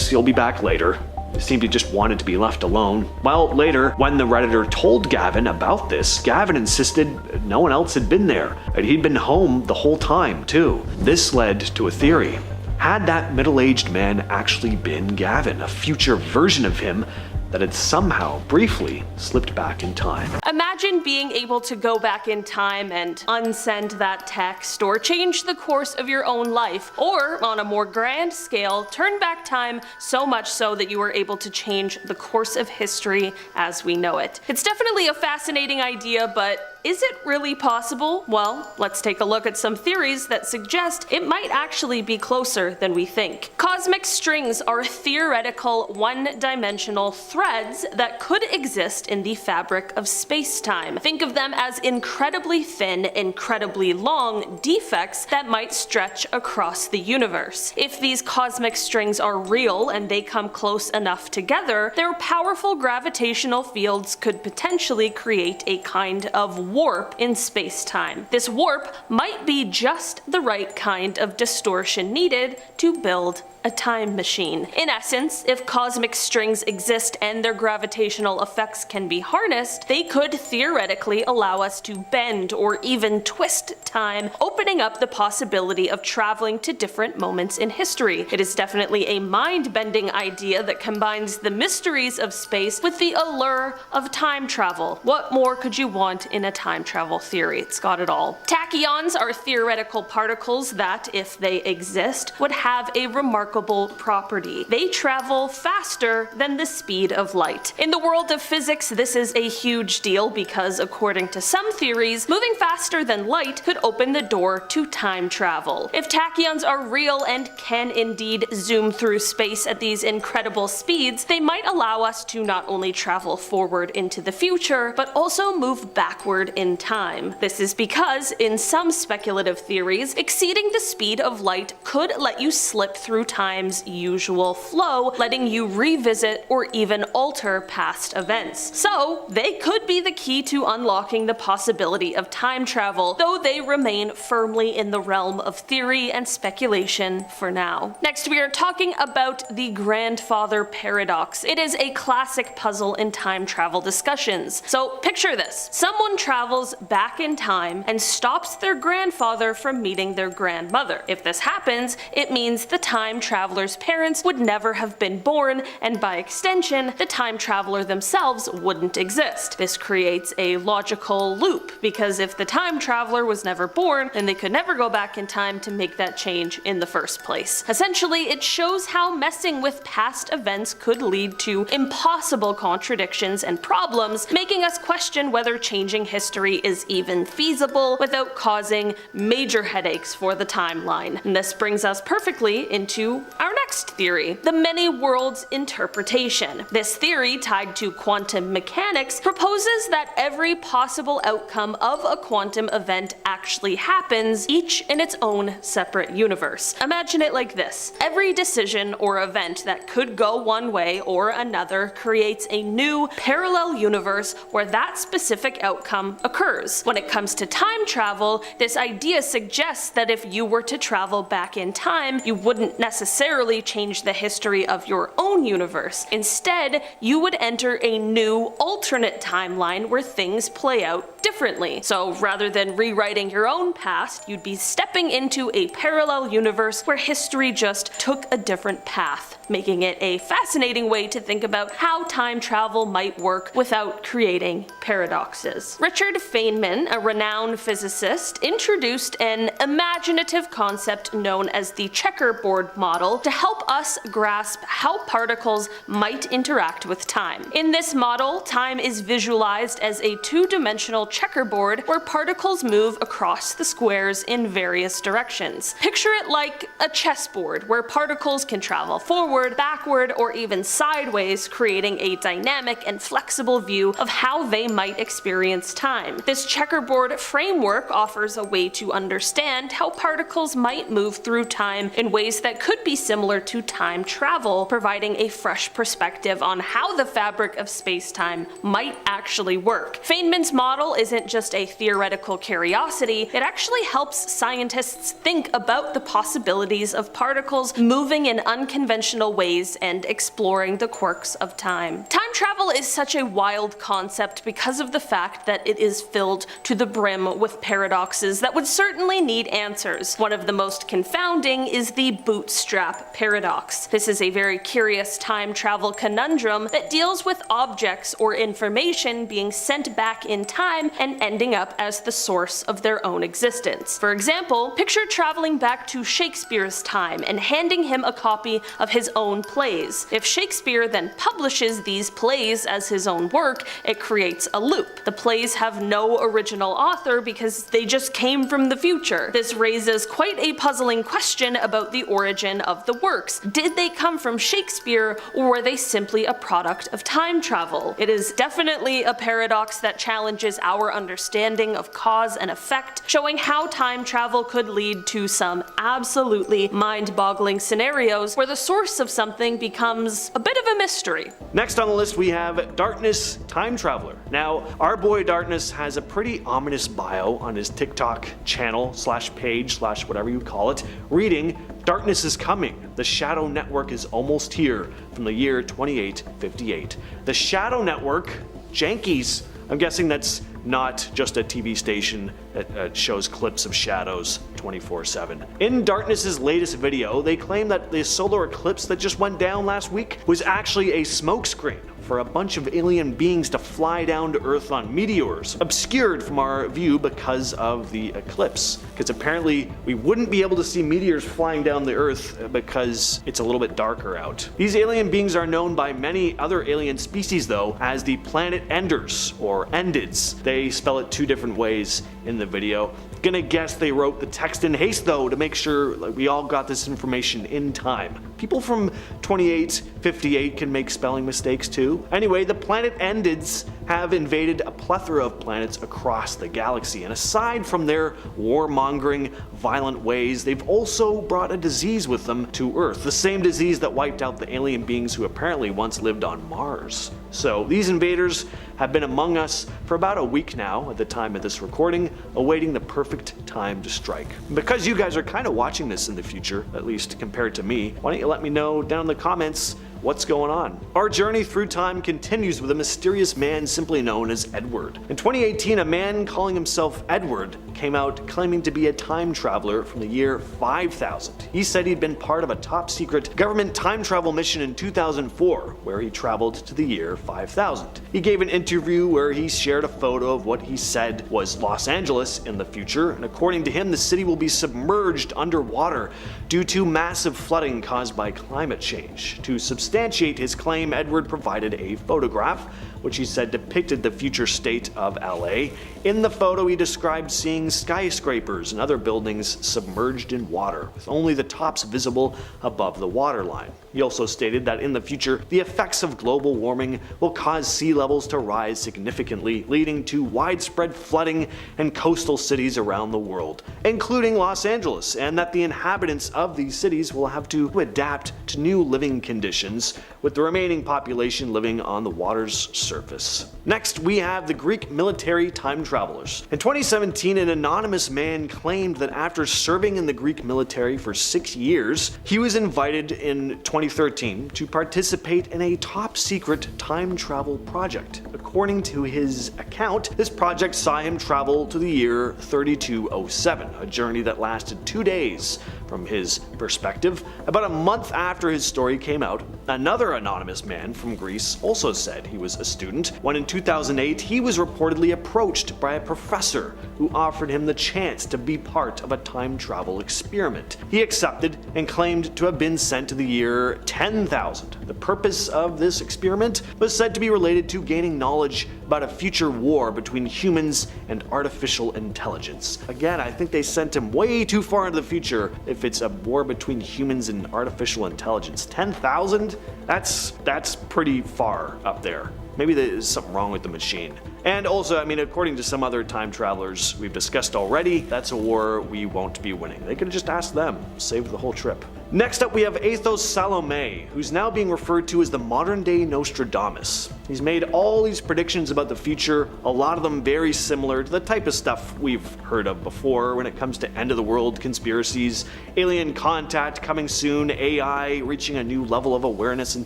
he'll be back later." It seemed he just wanted to be left alone. Well, later, when the Redditor told Gavin about this, Gavin insisted no one else had been there, and he'd been home the whole time, too. This led to a theory. Had that middle-aged man actually been Gavin, a future version of him that had somehow, briefly, slipped back in time? Imagine being able to go back in time and unsend that text, or change the course of your own life, or, on a more grand scale, turn back time so much so that you were able to change the course of history as we know it. It's definitely a fascinating idea, but is it really possible? Well, let's take a look at some theories that suggest it might actually be closer than we think. Cosmic strings are theoretical one-dimensional threads that could exist in the fabric of space-time. Think of them as incredibly thin, incredibly long defects that might stretch across the universe. If these cosmic strings are real and they come close enough together, their powerful gravitational fields could potentially create a kind of warp in space-time. This warp might be just the right kind of distortion needed to build a time machine. In essence, if cosmic strings exist and their gravitational effects can be harnessed, they could theoretically allow us to bend or even twist time, opening up the possibility of traveling to different moments in history. It is definitely a mind-bending idea that combines the mysteries of space with the allure of time travel. What more could you want in a time travel theory? It's got it all. Tachyons are theoretical particles that, if they exist, would have a remarkable property. They travel faster than the speed of light. In the world of physics, this is a huge deal because, according to some theories, moving faster than light could open the door to time travel. If tachyons are real and can indeed zoom through space at these incredible speeds, they might allow us to not only travel forward into the future, but also move backward in time. This is because, in some speculative theories, exceeding the speed of light could let you slip through time time's usual flow, letting you revisit or even alter past events. So they could be the key to unlocking the possibility of time travel, though they remain firmly in the realm of theory and speculation for now. Next, we are talking about the grandfather paradox. It is a classic puzzle in time travel discussions. So picture this. Someone travels back in time and stops their grandfather from meeting their grandmother. If this happens, it means the time traveler's parents would never have been born, and by extension, the time traveler themselves wouldn't exist. This creates a logical loop, because if the time traveler was never born, then they could never go back in time to make that change in the first place. Essentially, it shows how messing with past events could lead to impossible contradictions and problems, making us question whether changing history is even feasible without causing major headaches for the timeline. And this brings us perfectly into our next theory, the many worlds interpretation. This theory, tied to quantum mechanics, proposes that every possible outcome of a quantum event actually happens, each in its own separate universe. Imagine it like this. Every decision or event that could go one way or another creates a new parallel universe where that specific outcome occurs. When it comes to time travel, this idea suggests that if you were to travel back in time, you wouldn't necessarily change the history of your own universe. Instead, you would enter a new alternate timeline where things play out differently. So rather than rewriting your own past, you'd be stepping into a parallel universe where history just took a different path, making it a fascinating way to think about how time travel might work without creating paradoxes. Richard Feynman, a renowned physicist, introduced an imaginative concept known as the checkerboard model to help us grasp how particles might interact with time. In this model, time is visualized as a two-dimensional checkerboard where particles move across the squares in various directions. Picture it like a chessboard where particles can travel forward, backward, or even sideways, creating a dynamic and flexible view of how they might experience time. This checkerboard framework offers a way to understand how particles might move through time in ways that could be similar to time travel, providing a fresh perspective on how the fabric of space-time might actually work. Feynman's model isn't just a theoretical curiosity, it actually helps scientists think about the possibilities of particles moving in unconventional ways and exploring the quirks of time. Time travel is such a wild concept because of the fact that it is filled to the brim with paradoxes that would certainly need answers. One of the most confounding is the bootstrap paradox. This is a very curious time travel conundrum that deals with objects or information being sent back in time and ending up as the source of their own existence. For example, picture traveling back to Shakespeare's time and handing him a copy of his own plays. If Shakespeare then publishes these plays as his own work, it creates a loop. The plays have no original author because they just came from the future. This raises quite a puzzling question about the origin of the works. Did they come from Shakespeare, or were they simply a product of time travel? It is definitely a paradox that challenges our understanding of cause and effect, showing how time travel could lead to some absolutely mind-boggling scenarios where the source of something becomes a bit of a mystery. Next on the list we have Darkness Time Traveler. Now, our boy Darkness has a pretty ominous bio on his TikTok channel / page / whatever you call it, reading, "Darkness is coming. The Shadow Network is almost here," from the year 2858. The Shadow Network? Jankies. I'm guessing that's not just a TV station that shows clips of shadows 24/7. In Darkness's latest video, they claim that the solar eclipse that just went down last week was actually a smokescreen for a bunch of alien beings to fly down to Earth on meteors, obscured from our view because of the eclipse. Because apparently we wouldn't be able to see meteors flying down the Earth because it's a little bit darker out. These alien beings are known by many other alien species though as the Planet Enders, or Endids. They spell it two different ways in the video. Gonna guess they wrote the text in haste though to make sure we all got this information in time. People from 2858 can make spelling mistakes too. Anyway, the planet Endids have invaded a plethora of planets across the galaxy, and aside from their warmongering, violent ways, they've also brought a disease with them to Earth, the same disease that wiped out the alien beings who apparently once lived on Mars. So these invaders have been among us for about a week now at the time of this recording, awaiting the perfect time to strike. Because you guys are kind of watching this in the future, at least compared to me, why don't you let me know down in the comments what's going on. Our journey through time continues with a mysterious man simply known as Edward. In 2018, a man calling himself Edward came out claiming to be a time traveler from the year 5000. He said he'd been part of a top secret government time travel mission in 2004, where he traveled to the year 5000. He gave an interview where he shared a photo of what he said was Los Angeles in the future, and according to him, the city will be submerged underwater due to massive flooding caused by climate change. To substantiate his claim, Edward provided a photograph, which he said depicted the future state of LA. In the photo, he described seeing skyscrapers and other buildings submerged in water, with only the tops visible above the waterline. He also stated that in the future, the effects of global warming will cause sea levels to rise significantly, leading to widespread flooding in coastal cities around the world, including Los Angeles, and that the inhabitants of these cities will have to adapt to new living conditions, with the remaining population living on the water's surface. Next, we have the Greek military time travelers. In 2017, an anonymous man claimed that after serving in the Greek military for 6 years, he was invited in 2013 to participate in a top secret time travel project. According to his account, this project saw him travel to the year 3207, a journey that lasted 2 days. From his perspective, about a month after his story came out, another anonymous man from Greece also said he was a student, when in 2008 he was reportedly approached by a professor who offered him the chance to be part of a time travel experiment. He accepted and claimed to have been sent to the year 10,000. The purpose of this experiment was said to be related to gaining knowledge about a future war between humans and artificial intelligence. Again, I think they sent him way too far into the future if it's a war between humans and artificial intelligence. 10,000? That's pretty far up there. Maybe there's something wrong with the machine. And also, I mean, according to some other time travelers we've discussed already, that's a war we won't be winning. They could have just asked them, saved the whole trip. Next up, we have Athos Salome, who's now being referred to as the modern-day Nostradamus. He's made all these predictions about the future, a lot of them very similar to the type of stuff we've heard of before when it comes to end-of-the-world conspiracies, alien contact coming soon, AI reaching a new level of awareness and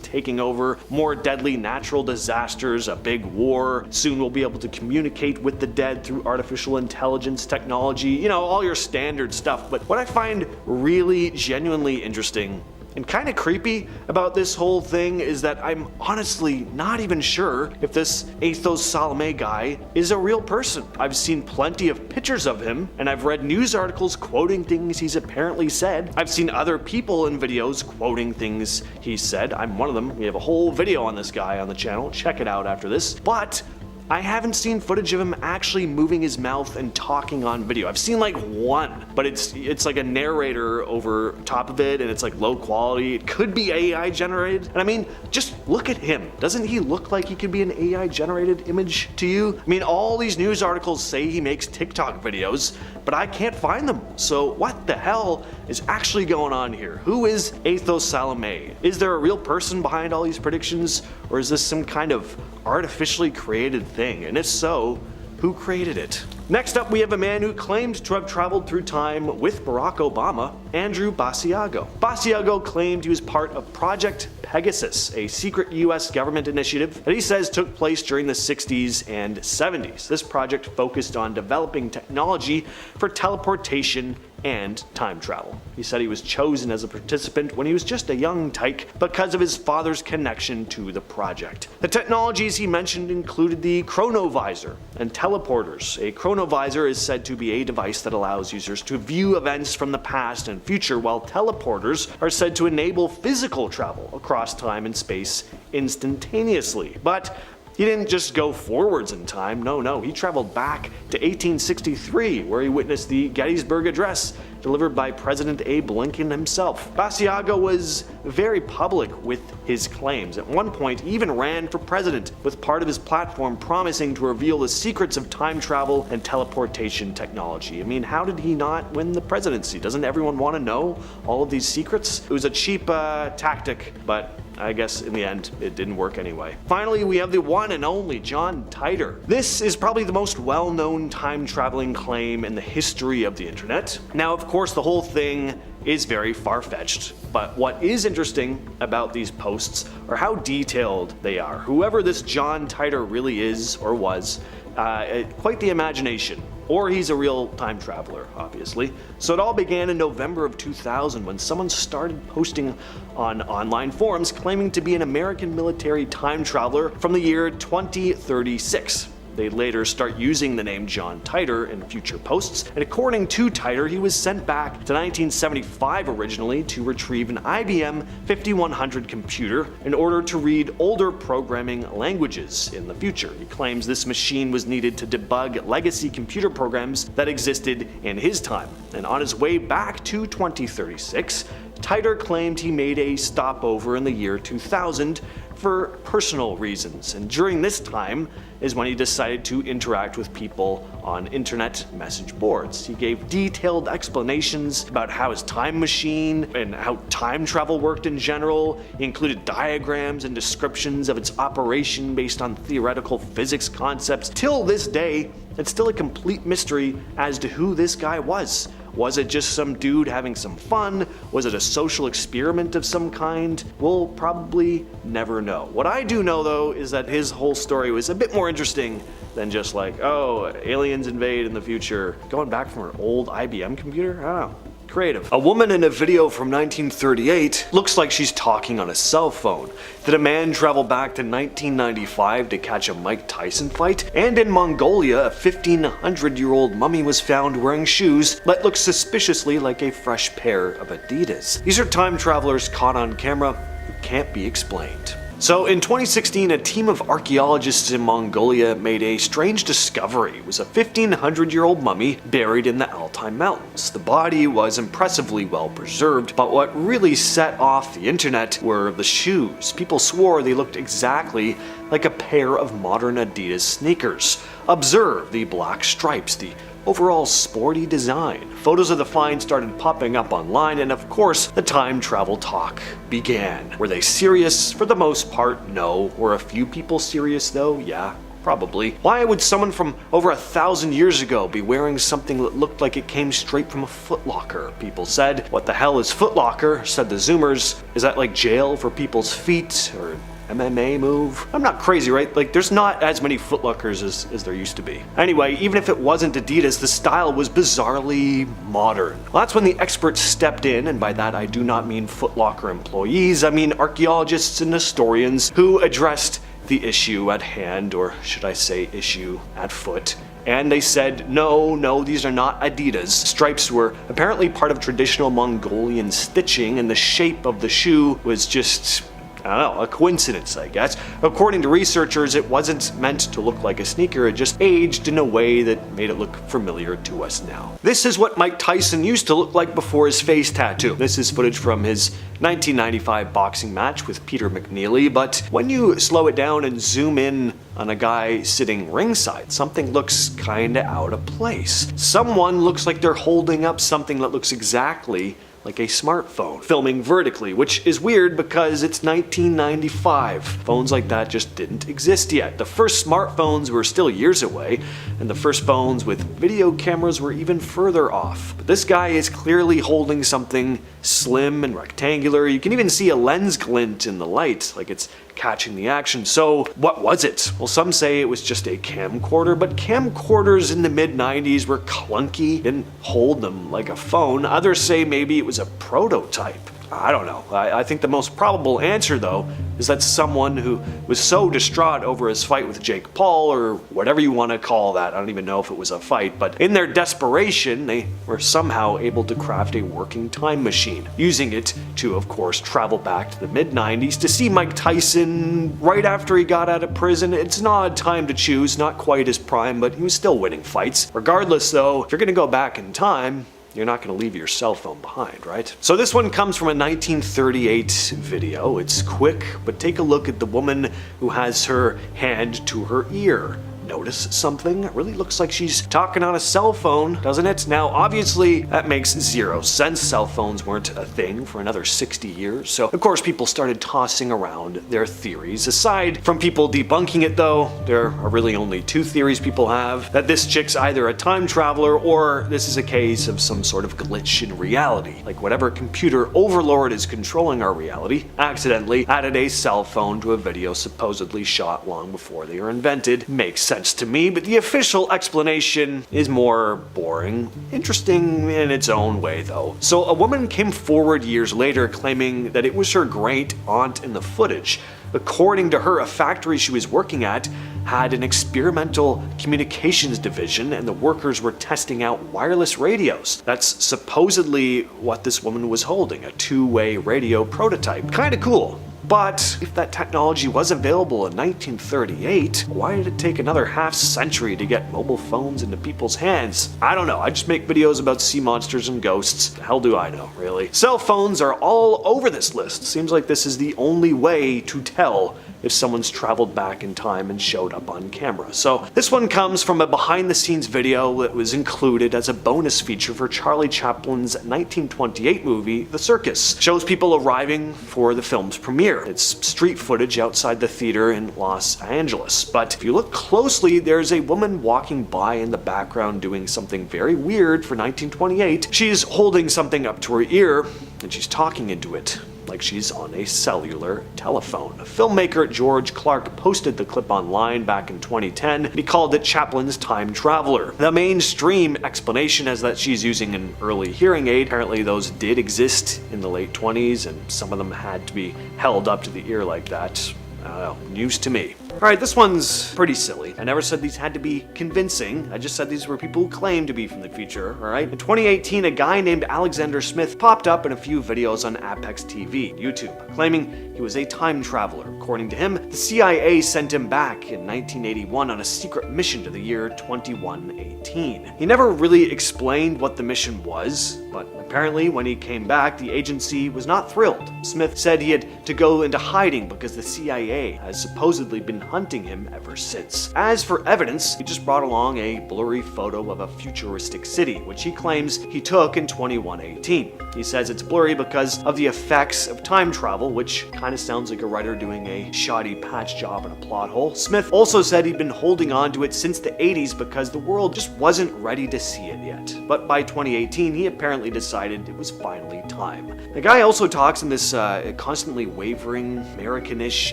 taking over, more deadly natural disasters, a big war, soon we'll be able to communicate with the dead through artificial intelligence technology, you know, all your standard stuff. But what I find really genuinely interesting and kind of creepy about this whole thing is that I'm honestly not even sure if this Athos Salome guy is a real person. I've seen plenty of pictures of him, and I've read news articles quoting things he's apparently said. I've seen other people in videos quoting things he said. I'm one of them. We have a whole video on this guy on the channel. Check it out after this. But I haven't seen footage of him actually moving his mouth and talking on video. I've seen like one, but it's like a narrator over top of it, and it's like low quality. It could be AI generated. And I mean, just look at him. Doesn't he look like he could be an AI generated image to you? I mean, all these news articles say he makes TikTok videos, but I can't find them. So what the hell is actually going on here? Who is Athos Salome? Is there a real person behind all these predictions, or is this some kind of artificially created thing? And if so, who created it? Next up, we have a man who claimed to have traveled through time with Barack Obama, Andrew Basiago. Basiago claimed he was part of Project Pegasus, a secret US government initiative that he says took place during the 60s and 70s. This project focused on developing technology for teleportation and time travel. He said he was chosen as a participant when he was just a young tyke because of his father's connection to the project. The technologies he mentioned included the chronovisor and teleporters. A chronovisor is said to be a device that allows users to view events from the past and future, while teleporters are said to enable physical travel across time and space instantaneously. But He didn't just go forwards in time, no, he traveled back to 1863, where he witnessed the Gettysburg Address, delivered by President Abe Lincoln himself. Basiago was very public with his claims. At one point, he even ran for president, with part of his platform promising to reveal the secrets of time travel and teleportation technology. I mean, how did he not win the presidency? Doesn't everyone want to know all of these secrets? It was a cheap tactic, but I guess in the end, it didn't work anyway. Finally, we have the one and only John Titor. This is probably the most well-known time-traveling claim in the history of the internet. Now, of course, the whole thing is very far-fetched, but what is interesting about these posts are how detailed they are. Whoever this John Titor really is or was, quite the imagination. Or he's a real time traveler, obviously. So it all began in November of 2000 when someone started posting on online forums claiming to be an American military time traveler from the year 2036. They later start using the name John Titor in future posts, and according to Titor, he was sent back to 1975 originally to retrieve an IBM 5100 computer in order to read older programming languages in the future. He claims this machine was needed to debug legacy computer programs that existed in his time. And on his way back to 2036, Titor claimed he made a stopover in the year 2000 for personal reasons, and during this time is when he decided to interact with people on internet message boards. He gave detailed explanations about how his time machine and how time travel worked in general. He included diagrams and descriptions of its operation based on theoretical physics concepts. Till this day, it's still a complete mystery as to who this guy was. Was it just some dude having some fun? Was it a social experiment of some kind? We'll probably never know. What I do know though is that his whole story was a bit more interesting than just like, oh, aliens invade in the future. Going back from an old IBM computer? I don't know. Creative. A woman in a video from 1938 looks like she's talking on a cell phone. Did a man travel back to 1995 to catch a Mike Tyson fight? And in Mongolia, a 1500-year-old mummy was found wearing shoes that look suspiciously like a fresh pair of Adidas. These are time travelers caught on camera who can't be explained. So in 2016, a team of archaeologists in Mongolia made a strange discovery. It was a 1500-year-old mummy buried in the Altai Mountains. The body was impressively well preserved, but what really set off the internet were the shoes. People swore they looked exactly like a pair of modern Adidas sneakers. Observe the black stripes, the overall sporty design. Photos of the find started popping up online, and of course, the time travel talk began. Were they serious? For the most part, no. Were a few people serious though? Yeah, probably. Why would someone from over 1,000 years ago be wearing something that looked like it came straight from a footlocker? People said. What the hell is footlocker? Said the Zoomers. Is that like jail for people's feet? Or MMA move? I'm not crazy, right? Like, there's not as many footlockers as there used to be. Anyway, even if it wasn't Adidas, the style was bizarrely modern. Well, that's when the experts stepped in, and by that I do not mean Footlocker employees, I mean archaeologists and historians who addressed the issue at hand, or should I say issue at foot. And they said, no, these are not Adidas. Stripes were apparently part of traditional Mongolian stitching, and the shape of the shoe was just, I don't know, a coincidence, I guess. According to researchers, it wasn't meant to look like a sneaker, it just aged in a way that made it look familiar to us now. This is what Mike Tyson used to look like before his face tattoo. This is footage from his 1995 boxing match with Peter McNeely, but when you slow it down and zoom in on a guy sitting ringside, something looks kinda out of place. Someone looks like they're holding up something that looks exactly like a smartphone, filming vertically, which is weird because it's 1995. Phones like that just didn't exist yet. The first smartphones were still years away, and the first phones with video cameras were even further off. But this guy is clearly holding something slim and rectangular. You can even see a lens glint in the light, like it's catching the action. So what was it? Well, some say it was just a camcorder, but camcorders in the mid-90s were clunky, didn't hold them like a phone. Others say maybe it was a prototype. I don't know. I think the most probable answer, though, is that someone who was so distraught over his fight with Jake Paul, or whatever you want to call that, I don't even know if it was a fight, but in their desperation, they were somehow able to craft a working time machine, using it to, of course, travel back to the mid-90s to see Mike Tyson right after he got out of prison. It's an odd time to choose, not quite his prime, but he was still winning fights. Regardless, though, if you're going to go back in time, you're not going to leave your cell phone behind, right? So this one comes from a 1938 video. It's quick, but take a look at the woman who has her hand to her ear. Notice something? It really looks like she's talking on a cell phone, doesn't it? Now, obviously, that makes zero sense. Cell phones weren't a thing for another 60 years, so of course people started tossing around their theories. Aside from people debunking it, though, there are really only two theories people have: that this chick's either a time traveler, or this is a case of some sort of glitch in reality. Like whatever computer overlord is controlling our reality accidentally added a cell phone to a video supposedly shot long before they were invented. Makes sense to me, but the official explanation is more boring. Interesting in its own way, though. So a woman came forward years later claiming that it was her great aunt in the footage. According to her, a factory she was working at had an experimental communications division, and the workers were testing out wireless radios. That's supposedly what this woman was holding, a two-way radio prototype. Kinda cool. But if that technology was available in 1938, why did it take another half century to get mobile phones into people's hands? I don't know, I just make videos about sea monsters and ghosts. The hell do I know, really? Cell phones are all over this list. Seems like this is the only way to tell if someone's traveled back in time and showed up on camera. So this one comes from a behind-the-scenes video that was included as a bonus feature for Charlie Chaplin's 1928 movie, The Circus. Shows people arriving for the film's premiere. It's street footage outside the theater in Los Angeles. But if you look closely, there's a woman walking by in the background doing something very weird for 1928. She's holding something up to her ear, and she's talking into it, like she's on a cellular telephone. Filmmaker George Clark posted the clip online back in 2010. He called it Chaplin's Time Traveler. The mainstream explanation is that she's using an early hearing aid. Apparently those did exist in the late 20s, and some of them had to be held up to the ear like that. I don't know, news to me. Alright, this one's pretty silly. I never said these had to be convincing. I just said these were people who claim to be from the future, alright? In 2018, a guy named Alexander Smith popped up in a few videos on Apex TV, YouTube, claiming he was a time traveler. According to him, the CIA sent him back in 1981 on a secret mission to the year 2118. He never really explained what the mission was, but apparently when he came back, the agency was not thrilled. Smith said he had to go into hiding because the CIA has supposedly been hunting him ever since. As for evidence, he just brought along a blurry photo of a futuristic city, which he claims he took in 2118. He says it's blurry because of the effects of time travel, which kind of sounds like a writer doing a shoddy patch job in a plot hole. Smith also said he'd been holding on to it since the 80s because the world just wasn't ready to see it yet. But by 2018, he apparently decided it was finally time. The guy also talks in this constantly wavering Americanish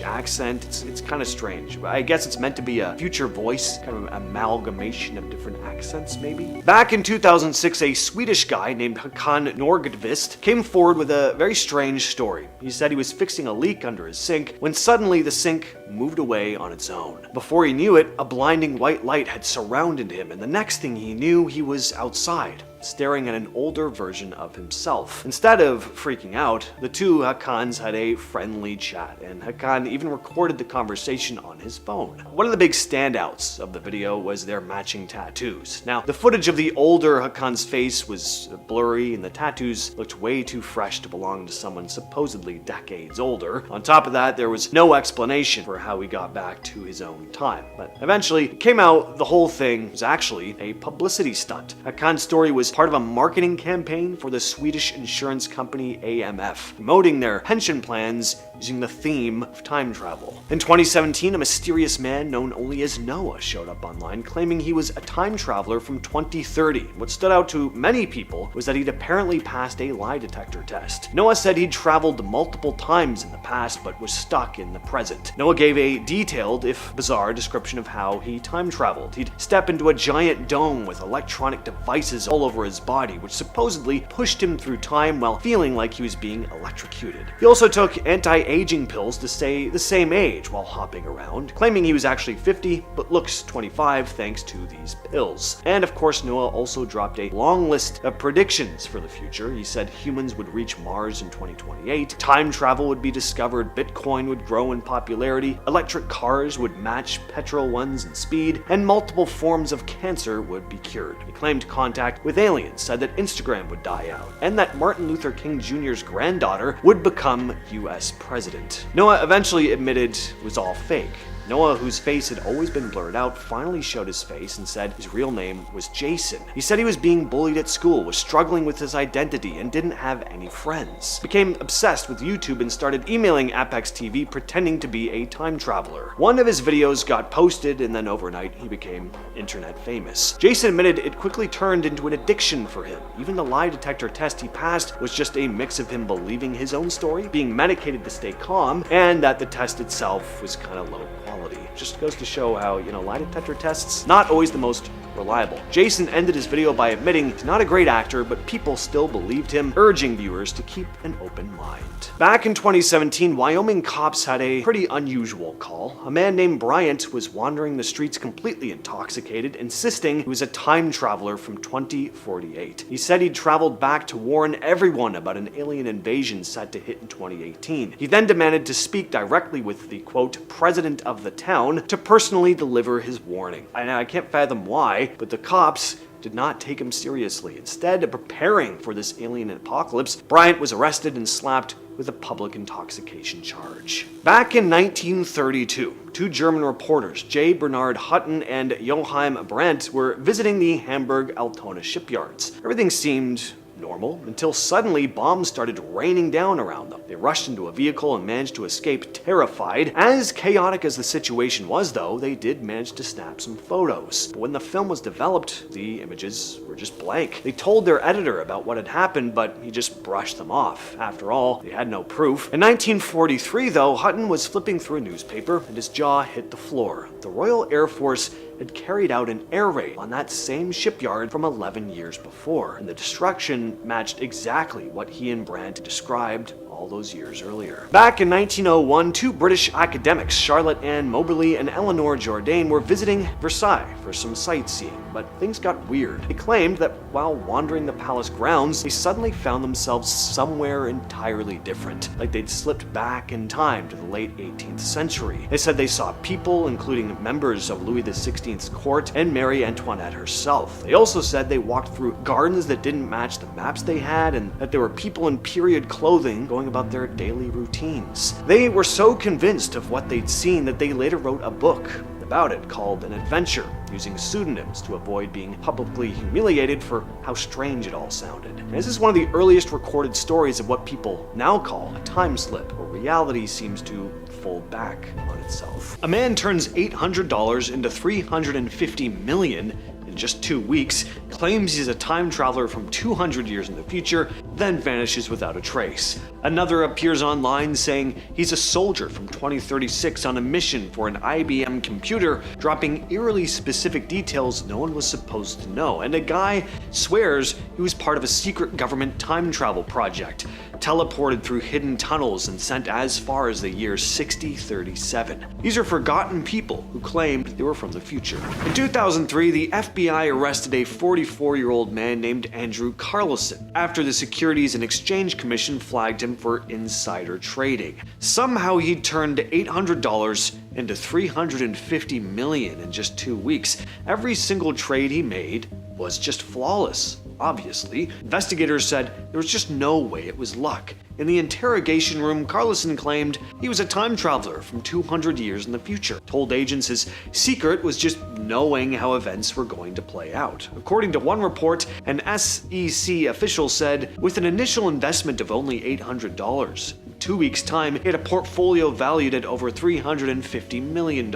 accent. It's kind of strange. I guess it's meant to be a future voice, kind of an amalgamation of different accents, maybe. Back in 2006, a Swedish guy named Håkan Nordqvist came forward with a very strange story. He said he was fixing a leak under his sink when suddenly the sink moved away on its own. Before he knew it, a blinding white light had surrounded him, and the next thing he knew, he was outside, staring at an older version of himself. Instead of freaking out, the two Hakans had a friendly chat, and Hakan even recorded the conversation on his phone. One of the big standouts of the video was their matching tattoos. Now, the footage of the older Hakan's face was blurry, and the tattoos looked way too fresh to belong to someone supposedly decades older. On top of that, there was no explanation for how he got back to his own time. But eventually, it came out the whole thing was actually a publicity stunt. Hakan's story was part of a marketing campaign for the Swedish insurance company AMF, promoting their pension plans using the theme of time travel. In 2017, a mysterious man known only as Noah showed up online, claiming he was a time traveler from 2030. What stood out to many people was that he'd apparently passed a lie detector test. Noah said he'd traveled multiple times in the past, but was stuck in the present. Noah gave a detailed, if bizarre, description of how he time traveled. He'd step into a giant dome with electronic devices all over over his body, which supposedly pushed him through time while feeling like he was being electrocuted. He also took anti-aging pills to stay the same age while hopping around, claiming he was actually 50 but looks 25 thanks to these pills. And of course, Noah also dropped a long list of predictions for the future. He said humans would reach Mars in 2028, time travel would be discovered, Bitcoin would grow in popularity, electric cars would match petrol ones in speed, and multiple forms of cancer would be cured. He claimed contact with aliens, said that Instagram would die out, and that Martin Luther King Jr.'s granddaughter would become US president. Noah eventually admitted it was all fake. Noah, whose face had always been blurred out, finally showed his face and said his real name was Jason. He said he was being bullied at school, was struggling with his identity, and didn't have any friends. Became obsessed with YouTube and started emailing Apex TV pretending to be a time traveler. One of his videos got posted, and then overnight he became internet famous. Jason admitted it quickly turned into an addiction for him. Even the lie detector test he passed was just a mix of him believing his own story, being medicated to stay calm, and that the test itself was kind of low quality. Just goes to show how, lie detector tests, not always the most reliable. Jason ended his video by admitting he's not a great actor, but people still believed him, urging viewers to keep an open mind. Back in 2017, Wyoming cops had a pretty unusual call. A man named Bryant was wandering the streets completely intoxicated, insisting he was a time traveler from 2048. He said he'd traveled back to warn everyone about an alien invasion set to hit in 2018. He then demanded to speak directly with the, quote, president of the town to personally deliver his warning. I can't fathom why, but the cops did not take him seriously. Instead of preparing for this alien apocalypse, Bryant was arrested and slapped with a public intoxication charge. Back in 1932, two German reporters, J. Bernard Hutton and Joachim Brandt, were visiting the Hamburg-Altona shipyards. Everything seemed normal until suddenly bombs started raining down around them. They rushed into a vehicle and managed to escape terrified. As chaotic as the situation was, though, they did manage to snap some photos. But when the film was developed, the images were just blank. They told their editor about what had happened, but he just brushed them off. After all, they had no proof. In 1943, though, Hutton was flipping through a newspaper and his jaw hit the floor. The Royal Air Force had carried out an air raid on that same shipyard from 11 years before, and the destruction matched exactly what he and Brandt described all those years earlier. Back in 1901, two British academics, Charlotte Ann Moberly and Eleanor Jourdain, were visiting Versailles for some sightseeing, but things got weird. They claimed that while wandering the palace grounds, they suddenly found themselves somewhere entirely different, like they'd slipped back in time to the late 18th century. They said they saw people, including members of Louis XVI's court and Marie Antoinette herself. They also said they walked through gardens that didn't match the maps they had, and that there were people in period clothing going about their daily routines. They were so convinced of what they'd seen that they later wrote a book about it called An Adventure, using pseudonyms to avoid being publicly humiliated for how strange it all sounded. And this is one of the earliest recorded stories of what people now call a time slip, where reality seems to fold back on itself. A man turns $800 into $350 million in just 2 weeks, claims he's a time traveler from 200 years in the future, then vanishes without a trace. Another appears online saying he's a soldier from 2036 on a mission for an IBM computer, dropping eerily specific details no one was supposed to know. And a guy swears he was part of a secret government time travel project, teleported through hidden tunnels and sent as far as the year 6037. These are forgotten people who claimed they were from the future. In 2003, the FBI arrested a 44-year-old man named Andrew Carlson after the Securities and Exchange Commission flagged him for insider trading. Somehow he turned $800 into $350 million in just 2 weeks. Every single trade he made was just flawless. Obviously, investigators said there was just no way it was luck. In the interrogation room, Carlson claimed he was a time traveler from 200 years in the future, told agents his secret was just knowing how events were going to play out. According to one report, an SEC official said, with an initial investment of only $800, in 2 weeks' time, he had a portfolio valued at over $350 million.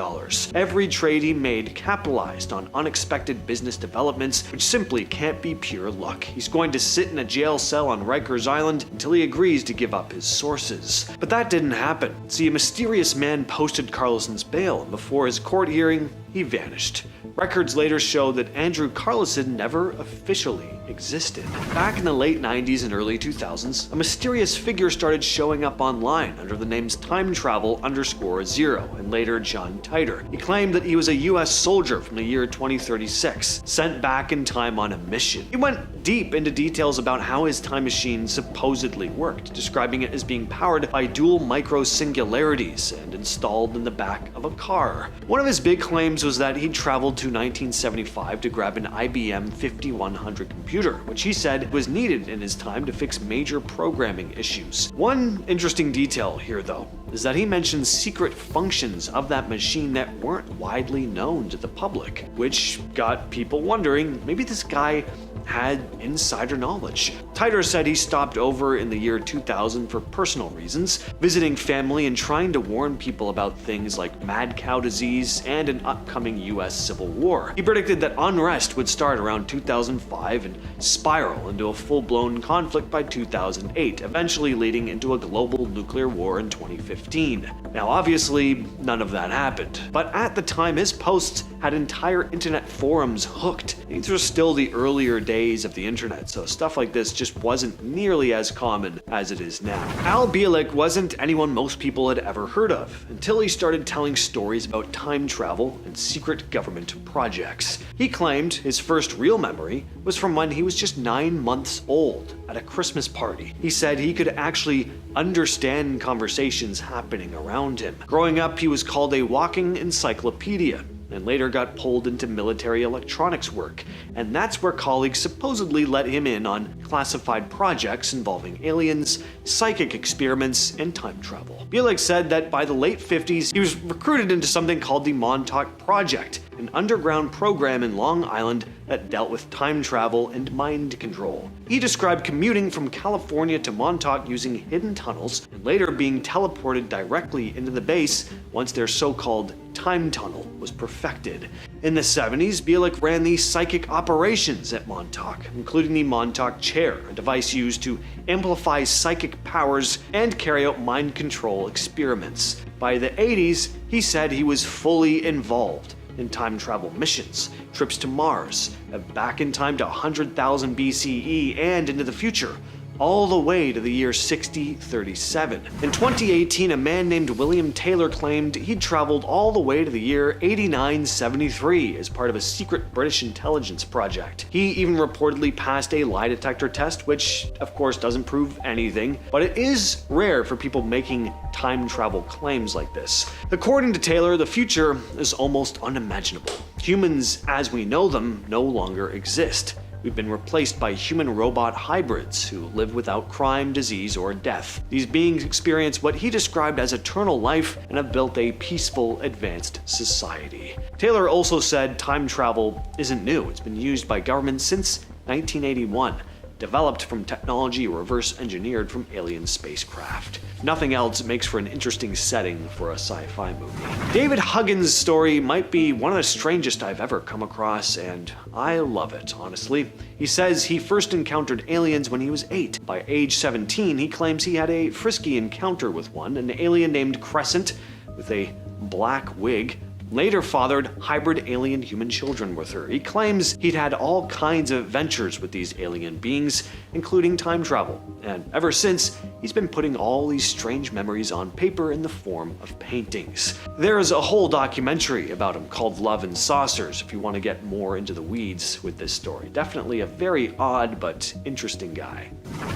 Every trade he made capitalized on unexpected business developments, which simply can't be pure luck. He's going to sit in a jail cell on Rikers Island until he agrees to give up his sources. But that didn't happen. See, a mysterious man posted Carlson's bail, and before his court hearing, he vanished. Records later show that Andrew Carlson never officially existed. Back in the late 90s and early 2000s, a mysterious figure started showing up online under the names TimeTravel_0 and later John Titor. He claimed that he was a US soldier from the year 2036, sent back in time on a mission. He went deep into details about how his time machine supposedly worked, describing it as being powered by dual micro-singularities and installed in the back of a car. One of his big claims was that he'd traveled to 1975 to grab an IBM 5100 computer, which he said was needed in his time to fix major programming issues. One interesting detail here, though, is that he mentions secret functions of that machine that weren't widely known to the public, which got people wondering, maybe this guy had insider knowledge. Titor said he stopped over in the year 2000 for personal reasons, visiting family and trying to warn people about things like mad cow disease and an upcoming US Civil War. He predicted that unrest would start around 2005 and spiral into a full-blown conflict by 2008, eventually leading into a global nuclear war in 2015. Now, obviously, none of that happened, but at the time his posts had entire internet forums hooked. These were still the earlier days of the internet, so stuff like this just wasn't nearly as common as it is now. Al Bielek wasn't anyone most people had ever heard of until he started telling stories about time travel and secret government projects. He claimed his first real memory was from when he was just 9 months old at a Christmas party. He said he could actually understand conversations happening around him. Growing up, he was called a walking encyclopedia, and later got pulled into military electronics work, and that's where colleagues supposedly let him in on classified projects involving aliens, psychic experiments, and time travel. Bielek said that by the late 50s, he was recruited into something called the Montauk Project, an underground program in Long Island that dealt with time travel and mind control. He described commuting from California to Montauk using hidden tunnels, and later being teleported directly into the base once their so-called time tunnel was perfected. In the 70s, Bielek ran the psychic operations at Montauk, including the Montauk Chair, a device used to amplify psychic powers and carry out mind control experiments. By the 80s, he said he was fully involved in time travel missions, trips to Mars, back in time to 100,000 BCE and into the future, all the way to the year 6037. In 2018, a man named William Taylor claimed he'd traveled all the way to the year 8973 as part of a secret British intelligence project. He even reportedly passed a lie detector test, which of course doesn't prove anything, but it is rare for people making time travel claims like this. According to Taylor, the future is almost unimaginable. Humans as we know them no longer exist. We've been replaced by human-robot hybrids who live without crime, disease, or death. These beings experience what he described as eternal life and have built a peaceful, advanced society. Taylor also said time travel isn't new. It's been used by governments since 1981. Developed from technology reverse engineered from alien spacecraft. If nothing else, it makes for an interesting setting for a sci-fi movie. David Huggins' story might be one of the strangest I've ever come across, and I love it, honestly. He says he first encountered aliens when he was 8. By age 17, he claims he had a frisky encounter with one, an alien named Crescent with a black wig. Later fathered hybrid alien human children with her. He claims he'd had all kinds of adventures with these alien beings, including time travel, and ever since, he's been putting all these strange memories on paper in the form of paintings. There's a whole documentary about him called Love and Saucers if you want to get more into the weeds with this story. Definitely a very odd but interesting guy.